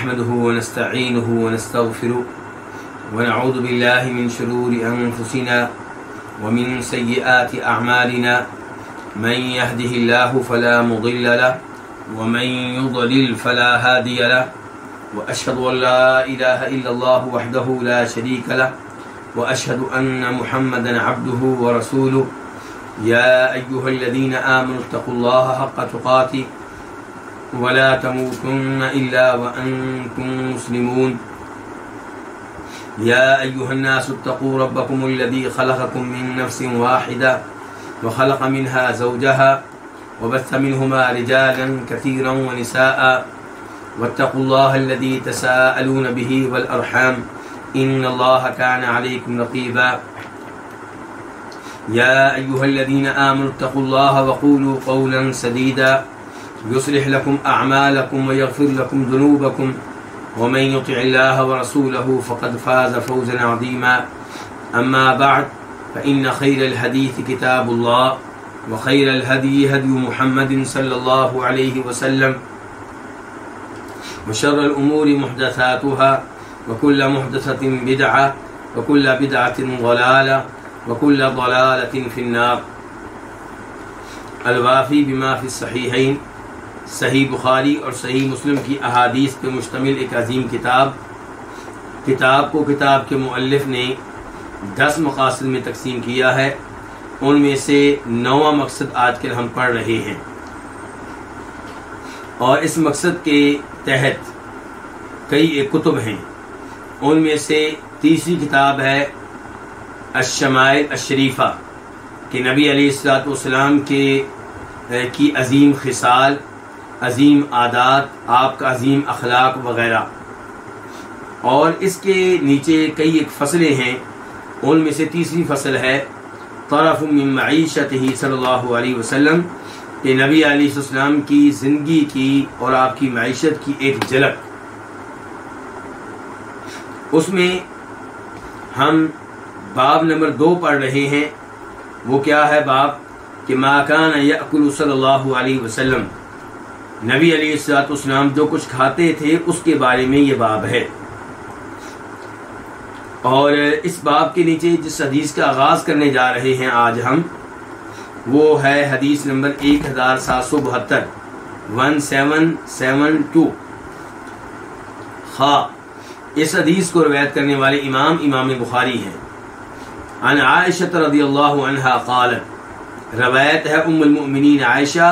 نحمده ونستعينه ونستغفره ونعوذ بالله من شرور أنفسنا ومن سيئات أعمالنا من يهده الله فلا مضل له ومن يضلل فلا هادي له وأشهد أن لا إله إلا الله وحده لا شريك له وأشهد أن محمدا عبده ورسوله يا أيها الذين آمنوا اتقوا الله حق تقاته ولا تموتن إلا وأنتم مسلمون يا أيها الناس اتقوا ربكم الذي خلقكم من نفس واحدة وخلق منها زوجها وبث منهما رجالا كثيرا ونساء واتقوا الله الذي تساءلون به والأرحام إن الله كان عليكم رقيبا يا أيها الذين آمنوا اتقوا الله وقولوا قولا سديدا يصلح لكم أعمالكم ويغفر لكم ذنوبكم ومن يطع الله ورسوله فقد فاز فوزا عظيما أما بعد فإن خير الحديث كتاب الله وخير الهدي هدي محمد صلى الله عليه وسلم وشر الأمور محدثاتها وكل محدثة بدعة وكل بدعة ضلالة وكل ضلالة في النار. الوافی بما فی الصحیحین، صحیح بخاری اور صحیح مسلم کی احادیث پہ مشتمل ایک عظیم کتاب کو کتاب کے مؤلف نے 10 مقاصد میں تقسیم کیا ہے. ان میں سے 9واں مقصد آج کل ہم پڑھ رہے ہیں، اور اس مقصد کے تحت کئی کتب ہیں. ان میں سے تیسری کتاب ہے الشمائل الشریفہ، کہ نبی علیہ الصلوۃ والسلام کی عظیم خصال، عظیم عادات، آپ کا عظیم اخلاق وغیرہ. اور اس کے نیچے کئی ایک فصلیں ہیں. ان میں سے تیسری فصل ہے طرف من معیشتہ صلی اللہ علیہ وسلم، کہ نبی علیہ السلام کی زندگی کی اور آپ کی معیشت کی ایک جھلک. اس میں ہم باب نمبر 2 پڑھ رہے ہیں. وہ کیا ہے باب؟ کہ ما کان یأکل صلی اللہ علیہ وسلم، نبی علیہ الصلوۃ والسلام جو کچھ کھاتے تھے اس کے بارے میں یہ باب ہے. اور اس باب کے نیچے جس حدیث کا آغاز کرنے جا رہے ہیں آج ہم، وہ ہے حدیث نمبر 1772 1772. اس حدیث کو روایت کرنے والے امام بخاری ہیں. عن عائشہ رضی اللہ عنہا قالت، روایت ہے ام المؤمنین عائشہ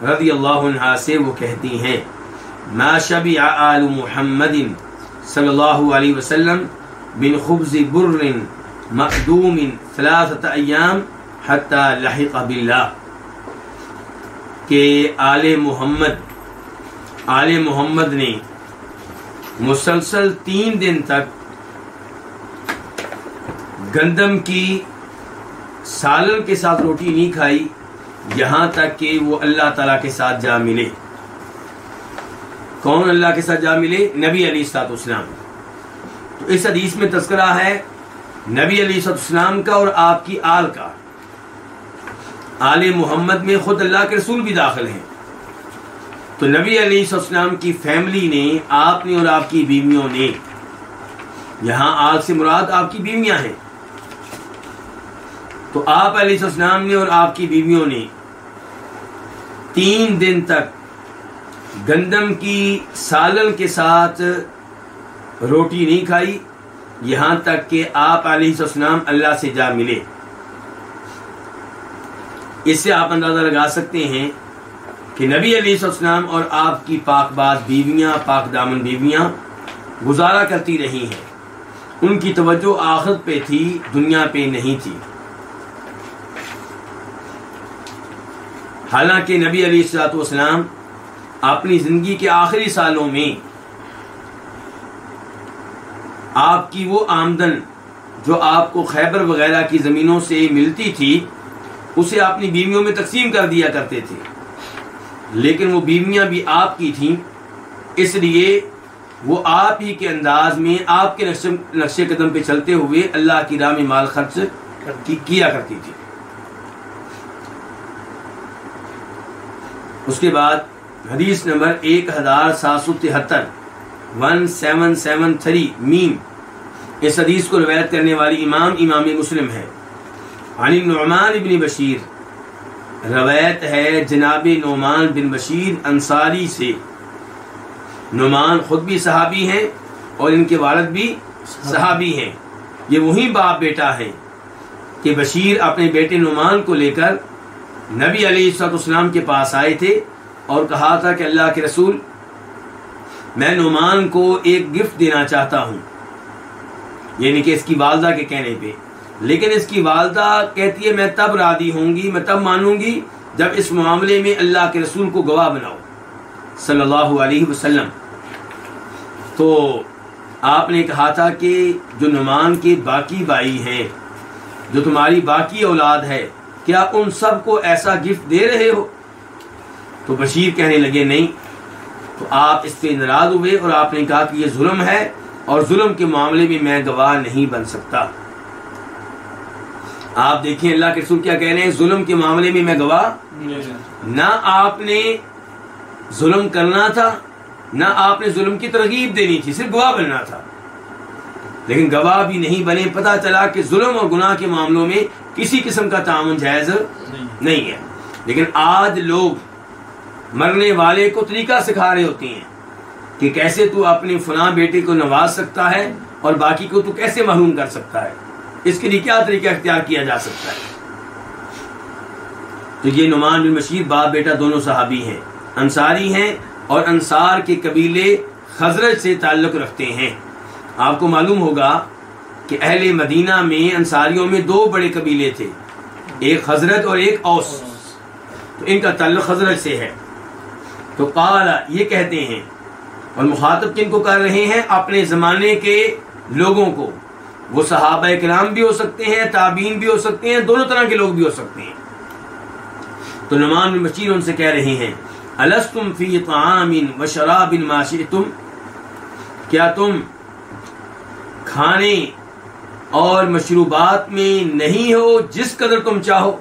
رضی اللہ عنہا سے، وہ کہتی ہیں ما شبع آل محمد صلی اللہ علیہ وسلم من خبز بر مقدوم 3 ایام حتی لحق باللہ، کہ آل محمد نے مسلسل 3 دن تک گندم کی سالن کے ساتھ روٹی نہیں کھائی، یہاں تک کہ وہ اللہ تعالیٰ کے ساتھ جا ملے. کون اللہ کے ساتھ جا ملے؟ نبی علیہ الصلوۃ والسلام. تو اس حدیث میں تذکرہ ہے نبی علیہ الصلوۃ والسلام کا اور آپ کی آل کا. آل محمد میں خود اللہ کے رسول بھی داخل ہیں. تو نبی علیہ الصلوۃ والسلام کی فیملی نے، آپ نے اور آپ کی بیویوں نے، یہاں آل سے مراد آپ کی بیویاں ہیں، تو آپ علیہ السلام نے اور آپ کی بیویوں نے 3 دن تک گندم کی سالن کے ساتھ روٹی نہیں کھائی، یہاں تک کہ آپ علیہ السلام اللہ سے جا ملے. اس سے آپ اندازہ لگا سکتے ہیں کہ نبی علیہ السلام اور آپ کی پاک باز بیویاں، پاک دامن بیویاں گزارا کرتی رہی ہیں. ان کی توجہ آخرت پہ تھی، دنیا پہ نہیں تھی. حالانکہ نبی علیہ الصلوۃ والسلام اپنی زندگی کے آخری سالوں میں آپ کی وہ آمدن جو آپ کو خیبر وغیرہ کی زمینوں سے ملتی تھی، اسے اپنی بیویوں میں تقسیم کر دیا کرتے تھے. لیکن وہ بیویاں بھی آپ کی تھیں، اس لیے وہ آپ ہی کے انداز میں، آپ کے نقش قدم پہ چلتے ہوئے اللہ کی راہ میں مال خرچ کیا کرتی تھی. اس کے بعد حدیث نمبر 1773 1773 میم اس حدیث کو روایت کرنے والی امام مسلم ہے۔ عن النعمان بن بشیر، روایت ہے جناب نعمان بن بشیر انصاری سے۔ نعمان خود بھی صحابی ہیں اور ان کے والد بھی صحابی ہیں۔ یہ وہی باپ بیٹا ہے کہ بشیر اپنے بیٹے نعمان کو لے کر نبی علیہ السلام کے پاس آئے تھے اور کہا تھا کہ اللہ کے رسول، میں نعمان کو ایک گفٹ دینا چاہتا ہوں، یعنی کہ اس کی والدہ کے کہنے پہ، لیکن اس کی والدہ کہتی ہے میں تب راضی ہوں گی، میں تب مانوں گی جب اس معاملے میں اللہ کے رسول کو گواہ بناؤ صلی اللہ علیہ وسلم۔ تو آپ نے کہا تھا کہ جو نعمان کے باقی بھائی ہیں، جو تمہاری باقی اولاد ہے، کیا ان سب کو ایسا گفٹ دے رہے ہو؟ تو بشیر کہنے لگے نہیں۔ تو آپ اس پہ ناراض ہوئے اور آپ نے کہا کہ یہ ظلم ہے اور ظلم کے معاملے میں میں گواہ نہیں بن سکتا۔ آپ دیکھیں اللہ کے رسول کیا کہہ رہے ہیں، ظلم کے معاملے میں گواہ نہ آپ نے ظلم کرنا تھا، نہ آپ نے ظلم کی ترغیب دینی تھی، صرف گواہ بننا تھا، لیکن گواہ بھی نہیں بنے۔ پتہ چلا کہ ظلم اور گناہ کے معاملوں میں کسی قسم کا تعاون جائز نہیں ہے۔ لیکن آج لوگ مرنے والے کو طریقہ سکھا رہے ہوتے ہیں کہ کیسے تو اپنے فلاں بیٹے کو نواز سکتا ہے اور باقی کو تو کیسے محروم کر سکتا ہے، اس کے لیے کیا طریقہ اختیار کیا جا سکتا ہے۔ تو یہ نعمان بن بشیر باپ بیٹا دونوں صحابی ہیں، انصاری ہیں اور انصار کے قبیلے خزرج سے تعلق رکھتے ہیں۔ آپ کو معلوم ہوگا کہ اہل مدینہ میں انصاریوں میں دو بڑے قبیلے تھے، ایک خزرج اور ایک اوس، تو ان کا تعلق خزرج سے ہے۔ تو قال یہ کہتے ہیں، اور مخاطب کن کو کر رہے ہیں؟ اپنے زمانے کے لوگوں کو، وہ صحابہ کرام بھی ہو سکتے ہیں، تابعین بھی ہو سکتے ہیں، دونوں طرح کے لوگ بھی ہو سکتے ہیں۔ تو نعمان بن بشیر ان سے کہہ رہے ہیں الستم فی طعام و شراب ما شئتم، کیا تم کھانے اور مشروبات میں نہیں ہو جس قدر تم چاہو؟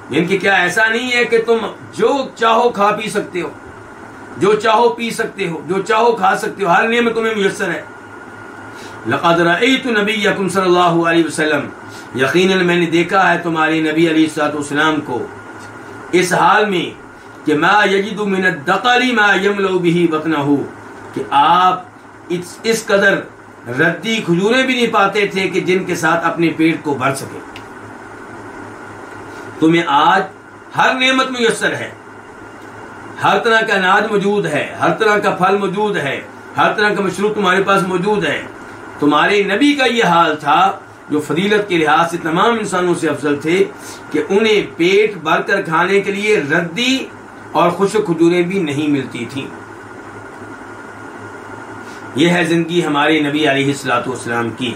یعنی کہ کیا ایسا نہیں ہے کہ تم جو چاہو کھا پی سکتے ہو، جو چاہو پی سکتے ہو، جو چاہو کھا سکتے ہو، ہر نعمت تمہیں میسر ہے۔ لقد رأیت نبیکم صلی اللہ علیہ وسلم، یقیناً میں نے دیکھا ہے تمہارے نبی علیہ الصلوۃ والسلام کو اس حال میں کہ ما یجد من الدقل ما یملأ به بطنہ، کہ آپ اس قدر ردی کھجوریں بھی نہیں پاتے تھے کہ جن کے ساتھ اپنے پیٹ کو بھر سکے۔ تمہیں آج ہر نعمت میسر ہے، ہر طرح کا اناج موجود ہے، ہر طرح کا پھل موجود ہے، ہر طرح کا مشروب تمہارے پاس موجود ہے۔ تمہارے نبی کا یہ حال تھا جو فضیلت کے لحاظ سے تمام انسانوں سے افضل تھے کہ انہیں پیٹ بھر کر کھانے کے لیے ردی اور خشک کھجوریں بھی نہیں ملتی تھیں۔ یہ ہے زندگی ہمارے نبی علیہ الصلوۃ والسلام کی،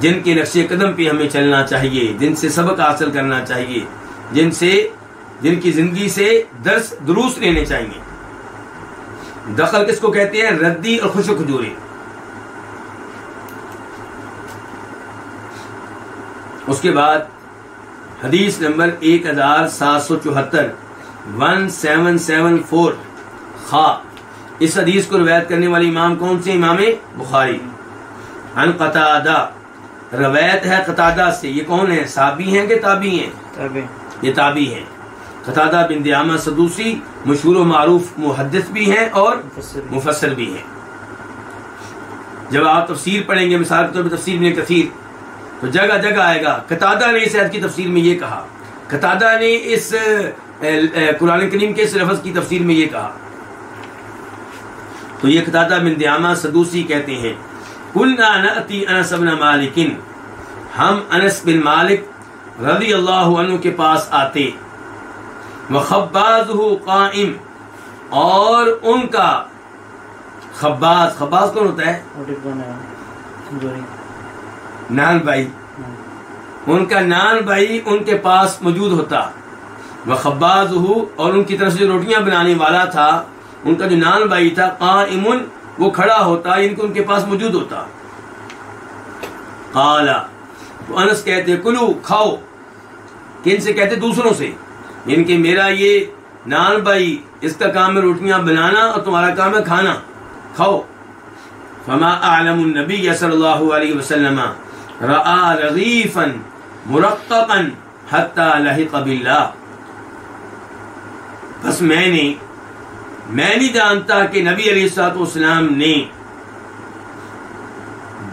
جن کے نقش قدم پہ ہمیں چلنا چاہیے، جن سے سبق حاصل کرنا چاہیے، جن کی زندگی سے دروس لینے چاہیے۔ دخل کس کو کہتے ہیں؟ ردی اور خشک کھجوریں۔ اس کے بعد حدیث نمبر 1774 1774 خا، اس حدیث کو روایت کرنے والے امام کون سے؟ امام بخاری۔ عن قتادہ، روایت ہے قتادہ سے، یہ کون ہے؟ صحابی ہیں کہ تابعی ہیں؟ یہ تابعی ہیں۔ قتادہ بن دعامہ سدوسی مشہور و معروف محدث بھی ہیں اور مفسر بھی ہیں۔ جب آپ تفسیر پڑھیں گے، مثال کے طور پر تفسیر ابن کثیر، تو جگہ جگہ آئے گا قتادہ نے اس آیت کی تفسیر میں یہ کہا، قتادہ نے اس قرآن کریم کے اس لفظ کی تفسیر میں یہ کہا۔ تو یہ قتادہ بن دعامہ سدوسی کہتے ہیں کنا نأتی انس بن مالک، ہم انس بن مالک رضی اللہ عنہ کے پاس آتے، وخبازہ قائم، اور ان کا خباز کون ہوتا ہے؟ نان بھائی، ان کا نان بھائی ان کے پاس موجود ہوتا، وخبازہ، اور ان کی طرف سے جو روٹیاں بنانے والا تھا ان کا جو نان بھائی تھا، قائم، وہ کھڑا ہوتا، ان کے پاس موجود ہوتا۔ قال، تو انس کہتے کلو، کھاؤ، کن سے کہتے؟ دوسروں سے، یعنی کہ میرا یہ نان بھائی اس کا کام ہے روٹیاں بنانا اور تمہارا کام ہے کھانا، کھاؤ۔ فما اعلم النبی صلی اللہ علیہ وسلم رأى رغیفا مرققا حتی لحق باللہ. بس میں نہیں جانتا کہ نبی علیہ الصلوۃ والسلام نے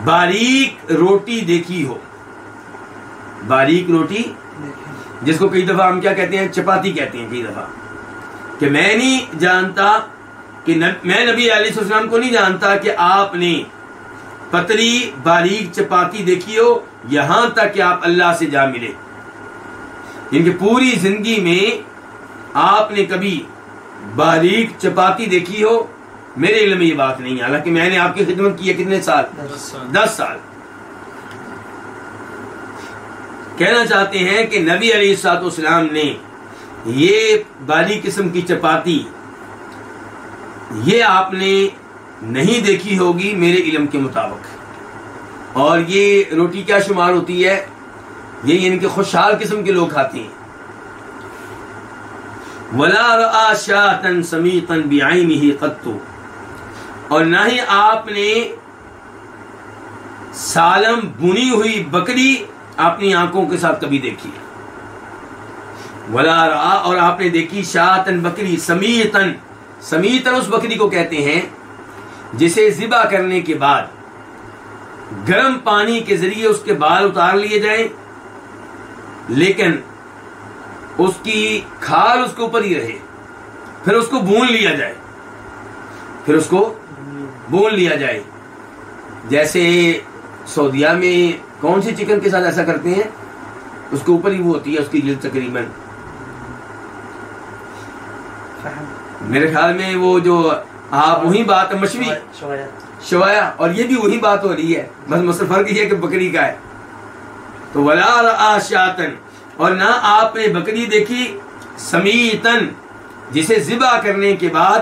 باریک روٹی دیکھی ہو. باریک روٹی جس کو کئی دفعہ ہم کیا کہتے ہیں, چپاتی کہتے ہیں کئی دفعہ, کہ میں نہیں جانتا کہ میں نبی علیہ السلام کو نہیں جانتا کہ آپ نے پتلی باریک چپاتی دیکھی ہو یہاں تک کہ آپ اللہ سے جا ملے. ان کی پوری زندگی میں آپ نے کبھی باریک چپاتی دیکھی ہو, میرے علم میں یہ بات نہیں ہے. حالانکہ میں نے آپ کی خدمت کی ہے کتنے سال؟ 10 سال. کہنا چاہتے ہیں کہ نبی علیہ الصلوۃ والسلام نے یہ باریک قسم کی چپاتی یہ آپ نے نہیں دیکھی ہوگی میرے علم کے مطابق. اور یہ روٹی کیا شمار ہوتی ہے؟ یہ یعنی کہ خوشحال قسم کے لوگ کھاتے ہیں. وَلَا رَآ شَاةً سَمِيقًا بِعَيْنِهِ قَطُّ, اور نہ ہی آپ نے سالم بنی ہوئی بکری اپنی آنکھوں کے ساتھ کبھی دیکھی. وَلَا رَآ, اور آپ نے دیکھی شَاةً بکری, سمیتن اس بکری کو کہتے ہیں جسے ذبح کرنے کے بعد گرم پانی کے ذریعے اس کے بال اتار لیے جائیں لیکن اس کی کھال اس کے اوپر ہی رہے, پھر اس کو بھون لیا جائے. جیسے سعودیہ میں کون سی چکن کے ساتھ ایسا کرتے ہیں, اس کے اوپر ہی وہ ہوتی ہے اس کی جلد تقریباً, میرے خیال میں وہ جو آپ وہی بات مشوی شوایا, اور یہ بھی وہی بات ہو رہی ہے, بس مسئلہ فرق یہ ہے کہ بکری کا ہے. تو ولا رآ شاطن, اور نہ آپ نے بکری دیکھی سمیتن جسے ذبح کرنے کے بعد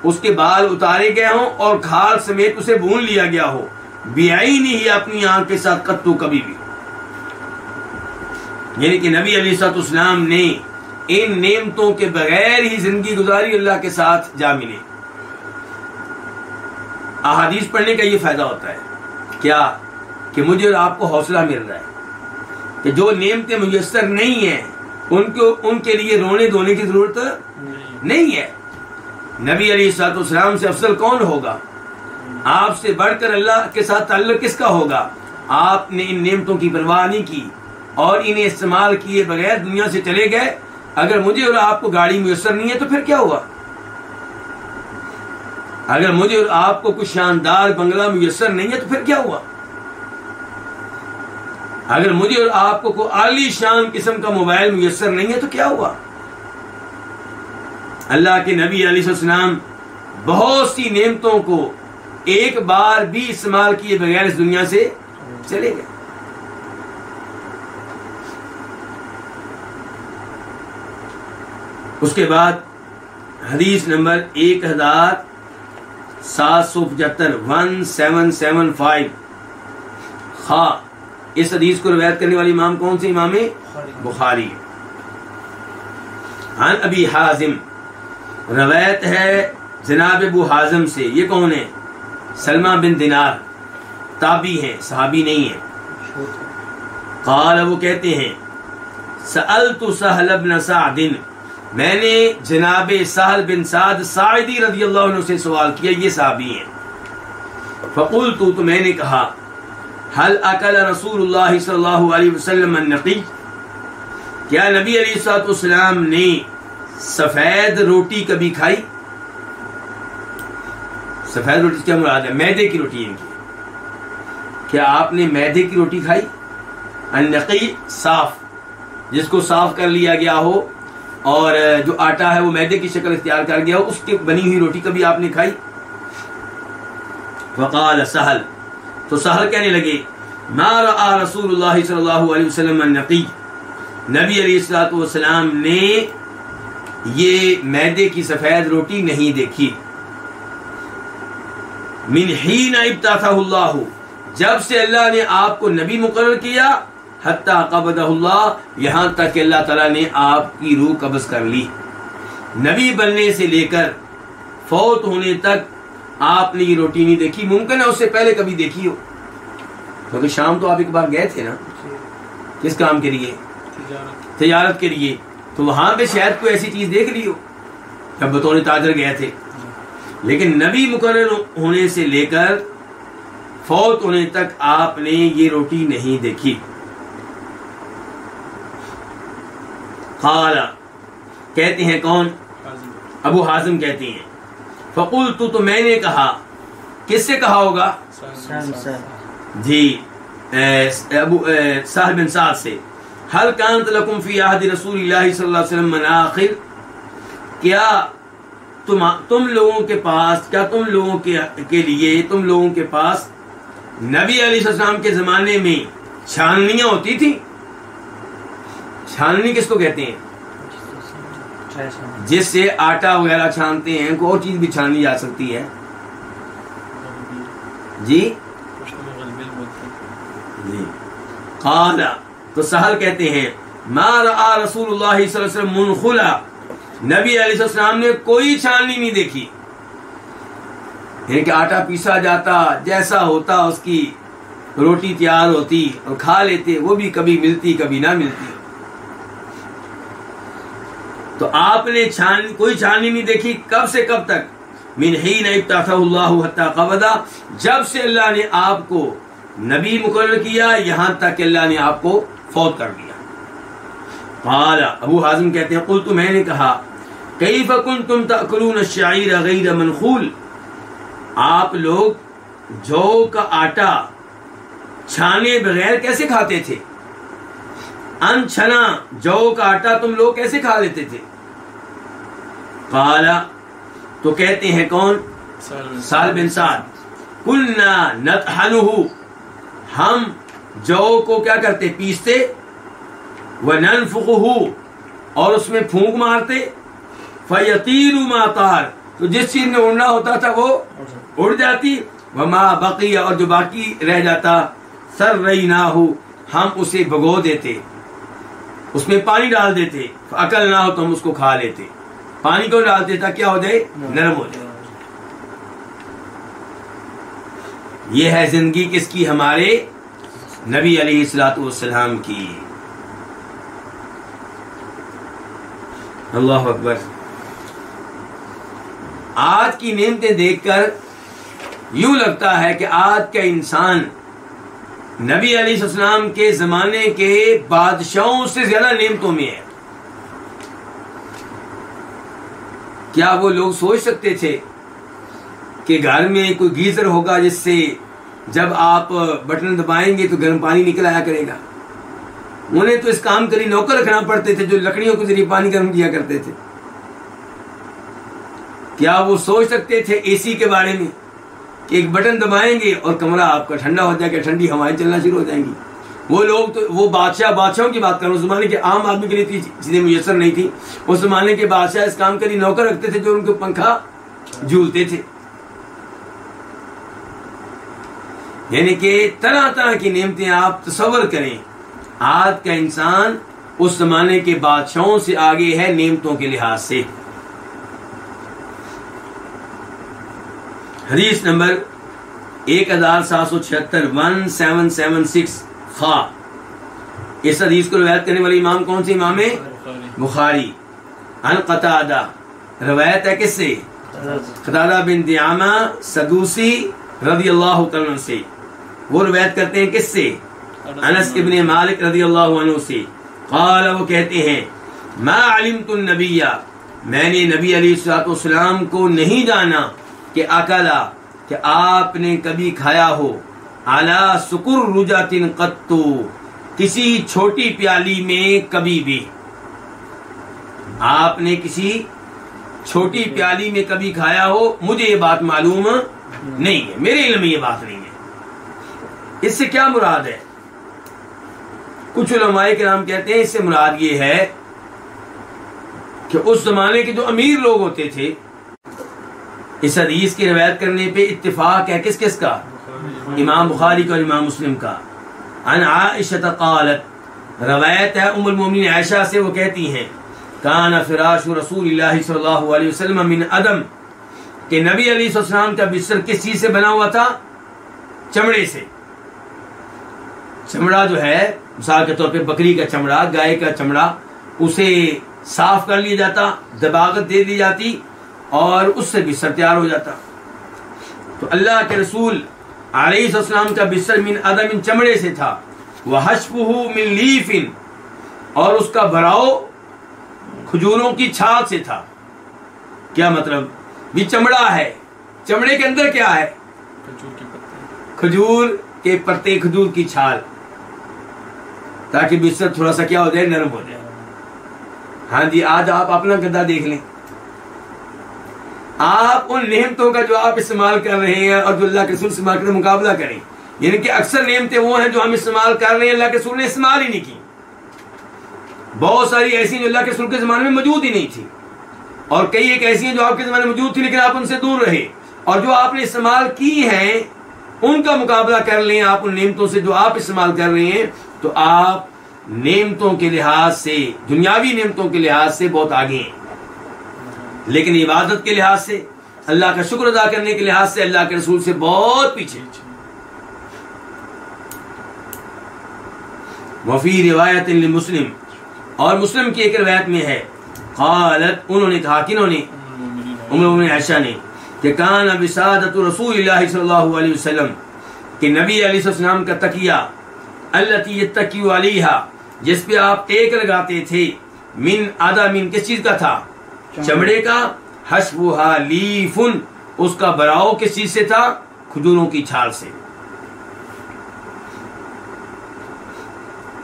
اس کے بال اتارے گئے ہوں اور کھال سمیت اسے بھون لیا گیا ہو, بعینہ ہی اپنی آنکھ کے ساتھ, قطو کبھی بھی. یعنی کہ نبی علیہ الصلوۃ والسلام نے ان نعمتوں کے بغیر ہی زندگی گزاری, اللہ کے ساتھ جا ملے. احادیث پڑھنے کا یہ فائدہ ہوتا ہے کیا کہ مجھے اور آپ کو حوصلہ مل رہا ہے کہ جو نعمتیں میسر نہیں ہیں ان کے لیے رونے دھونے کی ضرورت نہیں ہے. نبی علیہ الصلوۃ والسلام سے افضل کون ہوگا؟ آپ سے بڑھ کر اللہ کے ساتھ تعلق کس کا ہوگا؟ آپ نے ان نعمتوں کی پرواہ نہیں کی اور انہیں استعمال کیے بغیر دنیا سے چلے گئے. اگر مجھے اور آپ کو گاڑی میسر نہیں ہے تو پھر کیا ہوا؟ اگر مجھے اور آپ کو کچھ شاندار بنگلہ میسر نہیں ہے تو پھر کیا ہوا؟ اگر مجھے اور آپ کو کوئی عالی شان قسم کا موبائل میسر نہیں ہے تو کیا ہوا؟ اللہ کے نبی علیہ السلام بہت سی نعمتوں کو ایک بار بھی استعمال کیے بغیر اس دنیا سے چلے گئے. اس کے بعد حدیث نمبر 1775 1775 خا. اس حدیث کو روایت کرنے والی امام کون سے؟ امام بخاری. عن ابی حازم, روایت ہے جناب ابو حازم سے. یہ کون ہے؟ سلمہ بن دینار, تابعی ہیں, صحابی نہیں ہیں. قال, وہ کہتے ہیں سألت سہل بن سعد, میں نے جناب سہل بن سعد ساعدی رضی اللہ عنہ سے سوال کیا, یہ صحابی ہیں. فقلت, تو میں نے کہا هل اکل رسول اللہ صلی اللہ علیہ وسلم النقی, کیا نبی علیہ الصلوۃ والسلام نے سفید روٹی کبھی کھائی؟ سفید روٹی کیا مراد ہے؟ میدے کی روٹی. ان کی کیا آپ نے میدے کی روٹی کھائی؟ النقی صاف, جس کو صاف کر لیا گیا ہو اور جو آٹا ہے وہ میدے کی شکل اختیار کر گیا ہو, اس کی بنی ہوئی روٹی کبھی آپ نے کھائی؟ فقال سہل, تو سہل کہنے لگے ما رأى رسول اللہ صلی اللہ علیہ وسلم النقی, نبی علیہ الصلوۃ والسلام نے یہ میدے کی سفید روٹی نہیں دیکھی. من حین ابتعثہ اللہ, جب سے اللہ نے آپ کو نبی مقرر کیا, حتی قبضہ اللہ, یہاں تک کہ اللہ تعالیٰ نے آپ کی روح قبض کر لی. نبی بننے سے لے کر فوت ہونے تک آپ نے یہ روٹی نہیں دیکھی، ممکن ہے اس سے پہلے کبھی دیکھی ہو، کیونکہ شام تو آپ ایک بار گئے تھے نا، کس کام کے لیے؟ تجارت کے لیے، تو وہاں پہ شاید کوئی ایسی چیز دیکھ لی ہو جب بطور تاجر گئے تھے، لیکن نبی مقرر ہونے سے لے کر فوت ہونے تک آپ نے یہ روٹی نہیں دیکھی۔ قال کہتے ہیں کون؟ ابو حازم کہتے ہیں فقلت تو میں نے کہا، کس سے کہا ہوگا؟ جی ابو سہل بن سعد سے، هل كانت لكم في عهد رسول الله صلی اللہ علیہ وسلم مناخل، کیا تم لوگوں کے پاس، کیا تم لوگوں کے لیے، تم لوگوں کے پاس نبی علیہ السلام کے زمانے میں چھاننیاں ہوتی تھی؟ چھاننی کس کو کہتے ہیں؟ جس سے آٹا وغیرہ چھانتے ہیں، کوئی اور چیز بھی چھانی جا سکتی ہے۔ جی جی قال تو سہل کہتے ہیں ما رأى رسول اللہ صلی اللہ علیہ وسلم منخلا، نبی علیہ السلام نے کوئی چھاننی نہیں دیکھی، یعنی کہ آٹا پیسا جاتا، جیسا ہوتا اس کی روٹی تیار ہوتی اور کھا لیتے، وہ بھی کبھی ملتی کبھی نہ ملتی۔ تو آپ نے کوئی چھاننی نہیں دیکھی، کب سے کب تک؟ من حین ابتعثہ اللہ حتی قبضہ، جب سے اللہ نے آپ کو نبی مقرر کیا یہاں تک کہ اللہ نے آپ کو فوت کر دیا۔ قال ابو حازم کہتے ہیں قلت میں نے کہا کیف کنتم تأکلون الشعیر غیر منخول، آپ لوگ جو کا آٹا چھانے بغیر کیسے کھاتے تھے؟ ان چھنا جو کا آٹا تم لوگ کیسے کھا لیتے تھے؟ قال تو کہتے ہیں کون؟ سہل بن سعد کلنا نطحنہ، ہم جو کو کیا کرتے؟ پیستے، وننفخہ، اور اس میں پھونک مارتے، فیطیر ما طار، تو جس چیز میں اڑنا ہوتا تھا وہ اڑ جاتی، وما بقی، اور جو باقی رہ جاتا، سریناہ، ہم اسے بھگو دیتے، اس میں پانی ڈال دیتے، فاکلناہ، تو ہم اس کو کھا لیتے۔ پانی کو ڈالتے تھا کیا ہو جائے؟ نرم ہو جائے۔ یہ ہے زندگی کس کی؟ ہمارے نبی علیہ الصلوۃ والسلام کی۔ اللہ اکبر۔ آج کی نعمتیں دیکھ کر یوں لگتا ہے کہ آج کا انسان نبی علیہ السلام کے زمانے کے بادشاہوں سے زیادہ نعمتوں میں ہے۔ کیا وہ لوگ سوچ سکتے تھے کہ گھر میں کوئی گیزر ہوگا جس سے جب آپ بٹن دبائیں گے تو گرم پانی نکل آیا کرے گا؟ انہیں تو اس کام کے لیے نوکر رکھنا پڑتے تھے جو لکڑیوں کے ذریعے پانی گرم کیا کرتے تھے۔ کیا وہ سوچ سکتے تھے اے سی کے بارے میں کہ ایک بٹن دبائیں گے اور کمرہ آپ کا ٹھنڈا ہو جائے گا، ٹھنڈی ہوائیں چلنا شروع ہو جائیں گی؟ وہ لوگ تو، وہ بادشاہوں کی بات کر رہا ہوں، اس زمانے کے عام آدمی کے لیے چیزیں میسر نہیں تھی، اس زمانے کے بادشاہ اس کام کے لیے نوکر رکھتے تھے جو ان کو پنکھا جھولتے تھے۔ یعنی کہ طرح طرح کی نعمتیں آپ تصور کریں۔ آج کا انسان اس زمانے کے بادشاہوں سے آگے ہے نعمتوں کے لحاظ سے۔ حدیث نمبر 1776 1776 خا، اس حدیث کو روایت کرنے والے امام کون سے امام ہیں؟ بخاری۔ عن قتادہ، روایت ہے کس سے؟ قتادہ بن دعامہ سدوسی رضی اللہ تعالیٰ عنہ سے۔ وہ روایت کرتے ہیں کس سے؟ انس ابن مالک رضی اللہ عنہ سے۔ قال، وہ کہتے ہیں ما علمت النبی، میں نے نبی علیہ الصلوۃ والسلام کو نہیں جانا کہ اکلا، کہ آپ نے کبھی کھایا ہو، علی سکر رجۃ قط، کسی چھوٹی پیالی میں کبھی بھی۔ آپ نے کسی چھوٹی پیالی میں کبھی کھایا ہو، مجھے یہ بات معلوم نہیں ہے، میرے علم میں یہ بات نہیں ہے۔ اس سے کیا مراد ہے؟ کچھ علماء کرام کہتے ہیں اس سے مراد یہ ہے کہ اس زمانے کے جو امیر لوگ ہوتے تھے، اس حدیث کی روایت کرنے پہ اتفاق ہے کس کس کا؟ امام بخاری کا اور امام مسلم کا۔ عن عائشہ قالت، روایت ہے ام المومنین عائشہ سے، وہ کہتی ہیں کان فراش رسول اللہ صلی اللہ علیہ وسلم من ادم، کہ نبی علیہ السلام کا بستر کس چیز سے بنا ہوا تھا؟ چمڑے سے. چمڑا جو ہے مثال کے طور پہ بکری کا چمڑا، گائے کا چمڑا، اسے صاف کر لیا جاتا، دباغت دے دی جاتی اور اس سے بستر تیار ہو جاتا. تو اللہ کے رسول علیہ السلام کا بستر من ادم، چمڑے سے تھا. وحشفہ من لیف، اور اس کا بھراؤ کھجوروں کی چھال سے تھا. کیا مطلب؟ بھی چمڑا ہے، چمڑے کے اندر کیا ہے؟ کھجور کے پتے، کھجور کی چھال، تاکہ بستر تھوڑا سا کیا ہو جائے؟ نرم ہو جائے. ہاں جی، آج آپ اپنا گدا دیکھ لیں، آپ ان نعمتوں کا جو آپ استعمال کر رہے ہیں اور جو اللہ کے رسول استعمال کرتے ہیں مقابلہ کریں. یعنی کہ اکثر نعمتیں وہ ہیں جو ہم استعمال کر رہے ہیں، اللہ کے رسول نے استعمال ہی نہیں کی. بہت ساری ایسی جو اللہ کے رسول کے زمانے میں موجود ہی نہیں تھی، اور کئی ایک ایسی ہیں جو آپ کے زمانے میں موجود تھی لیکن آپ ان سے دور رہے. اور جو آپ نے استعمال کی ہیں ان کا مقابلہ کر لیں آپ ان نعمتوں سے جو آپ استعمال کر رہے ہیں، تو آپ نعمتوں کے لحاظ سے، دنیاوی نعمتوں کے لحاظ سے بہت آگے ہیں، لیکن عبادت کے لحاظ سے، اللہ کا شکر ادا کرنے کے لحاظ سے اللہ کے رسول سے بہت پیچھے. وفی روایت لمسلم، اور مسلم کی ایک روایت میں ہے، قالت، انہوں نے کہا، کنہوں نے؟ ام المؤمنین عائشہ نے، کہ کان بسادۃ رسول اللہ صلی اللہ علیہ وسلم، کہ نبی علیہ السلام کا تکیہ، التی یتکی علیہا، جس پہ آپ ٹیک لگاتے تھے، من ادم، کس چیز کا تھا؟ چمڑے کا. حشوہا لیفن، اس کا بھراؤ کس چیز سے تھا؟ کھجوروں کی چھال سے.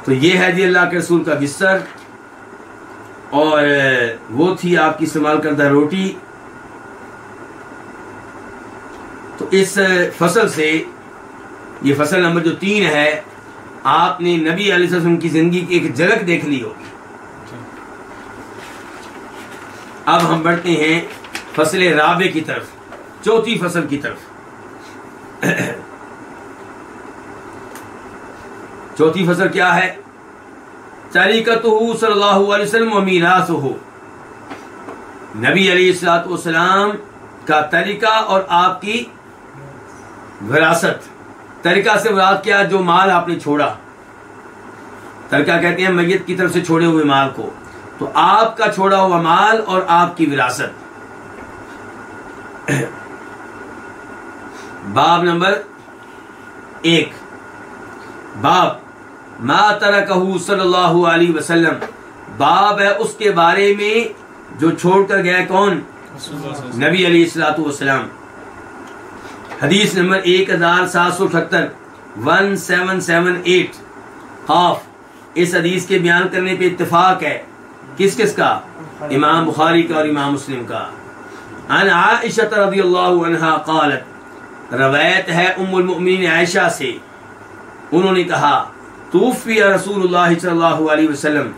تو یہ ہے جی اللہ کے رسول کا بستر، اور وہ تھی آپ کی استعمال کردہ روٹی. تو اس فصل سے، یہ فصل نمبر جو 3 ہے، آپ نے نبی علیہ السلام کی زندگی کی ایک جھلک دیکھ لی ہوگی. اب ہم بڑھتے ہیں فصل رابع کی طرف، چوتھی فصل کی طرف. چوتھی فصل کیا ہے؟ طریقتہ صلی اللہ علیہ وسلم و میراثہ، نبی علیہ الصلوۃ والسلام کا طریقہ اور آپ کی وراثت. طریقہ سے مراد کیا؟ جو مال آپ نے چھوڑا. طریقہ کہتے ہیں میت کی طرف سے چھوڑے ہوئے مال کو. تو آپ کا چھوڑا ہوا مال اور آپ کی وراثت. باب نمبر 1، باب ما ترکہ صلی اللہ علیہ وسلم، باب ہے اس کے بارے میں جو چھوڑ کر گیا. کون؟ نبی علیہ الصلوۃ والسلام. حدیث نمبر 1778، 1778 قاف. اس حدیث کے بیان کرنے پہ اتفاق ہے. کس کس کا؟ امام بخاری کا اور امام مسلم کا. عن عائشہ رضی اللہ عنہا قالت، روایت ہے ام المؤمنین عائشہ سے، انہوں نے کہا، توفی رسول اللہ صلی اللہ علیہ وسلم،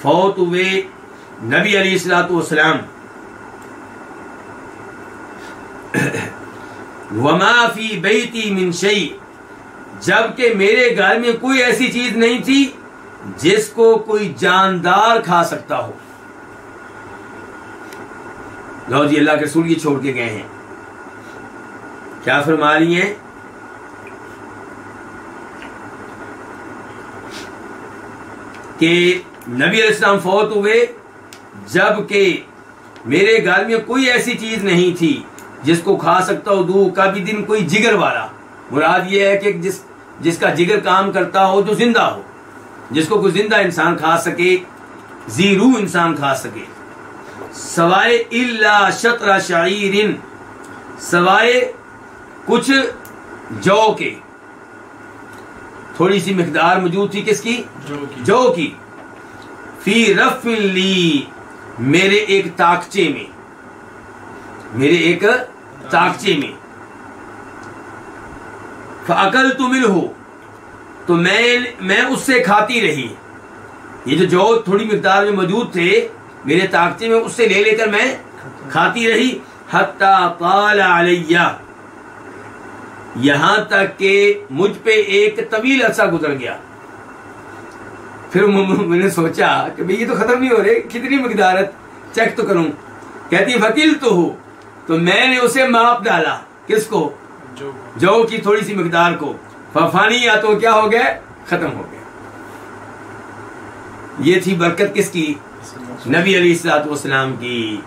فوت ہوئے نبی علیہ الصلوۃ والسلام، وما فی بیتی من شیء، جبکہ میرے گھر میں کوئی ایسی چیز نہیں تھی جس کو کوئی جاندار کھا سکتا ہو. لو جی، اللہ کے رسول یہ چھوڑ کے گئے ہیں، کیا فرما رہی ہیں؟ کہ نبی علیہ السلام فوت ہوئے جبکہ میرے گھر میں کوئی ایسی چیز نہیں تھی جس کو کھا سکتا ہو دو کا بھی دن کوئی جگر والا. مراد یہ ہے کہ جس کا جگر کام کرتا ہو، جو زندہ ہو، جس کو کوئی زندہ انسان کھا سکے، ذی روح انسان کھا سکے. سوائے الا شطر شعیر، سوائے کچھ جو کے، تھوڑی سی مقدار موجود تھی. کس کی؟ جو کی. فی رف لی، میرے ایک تاکچے میں، میرے ایک تاکچے میں. فاکلت منہ، تو میں اس سے کھاتی رہی. یہ جو تھوڑی مقدار میں موجود تھے میرے تاکچے میں، اس سے لے کر میں کھاتی رہی. حتی طال علیہ، یہاں تک کہ مجھ پہ ایک طویل عرصہ گزر گیا. پھر میں نے سوچا کہ بھئی یہ تو ختم نہیں ہو رہے، کتنی مقدار چیک تو کروں. کہتی وکیل تو ہو، تو میں نے اسے ماپ ڈالا، کس کو؟ جو کی تھوڑی سی مقدار کو، ففانی یا تو کیا ہو گئے؟ ختم ہو گئے۔ یہ تھی برکت کس کی؟ نبی علیہ الصلوۃ والسلام کی۔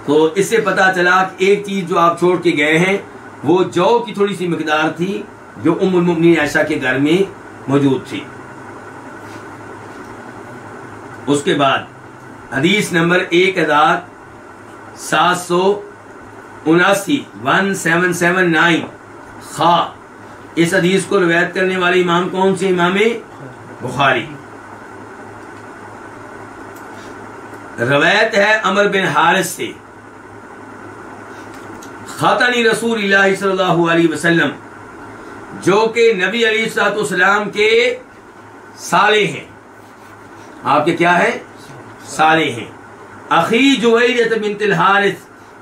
تو اس سے پتا چلا کہ ایک چیز جو آپ چھوڑ کے گئے ہیں وہ جو کی تھوڑی سی مقدار تھی جو ام المؤمنین عائشہ کے گھر میں موجود تھی۔ اس کے بعد حدیث نمبر 1779 1779 خا، اس حدیث کو روایت کرنے والے امام کون سے؟ امام بخاری۔ روایت ہے عمر بن حارث سے، خاتنی رسول اللہ صلی اللہ علیہ وسلم، جو کہ نبی علیہ الصلوۃ والسلام کے سالے ہیں، آپ کے کیا ہیں؟ سالے ہیں۔ اخی جویریہ بنت الحارث،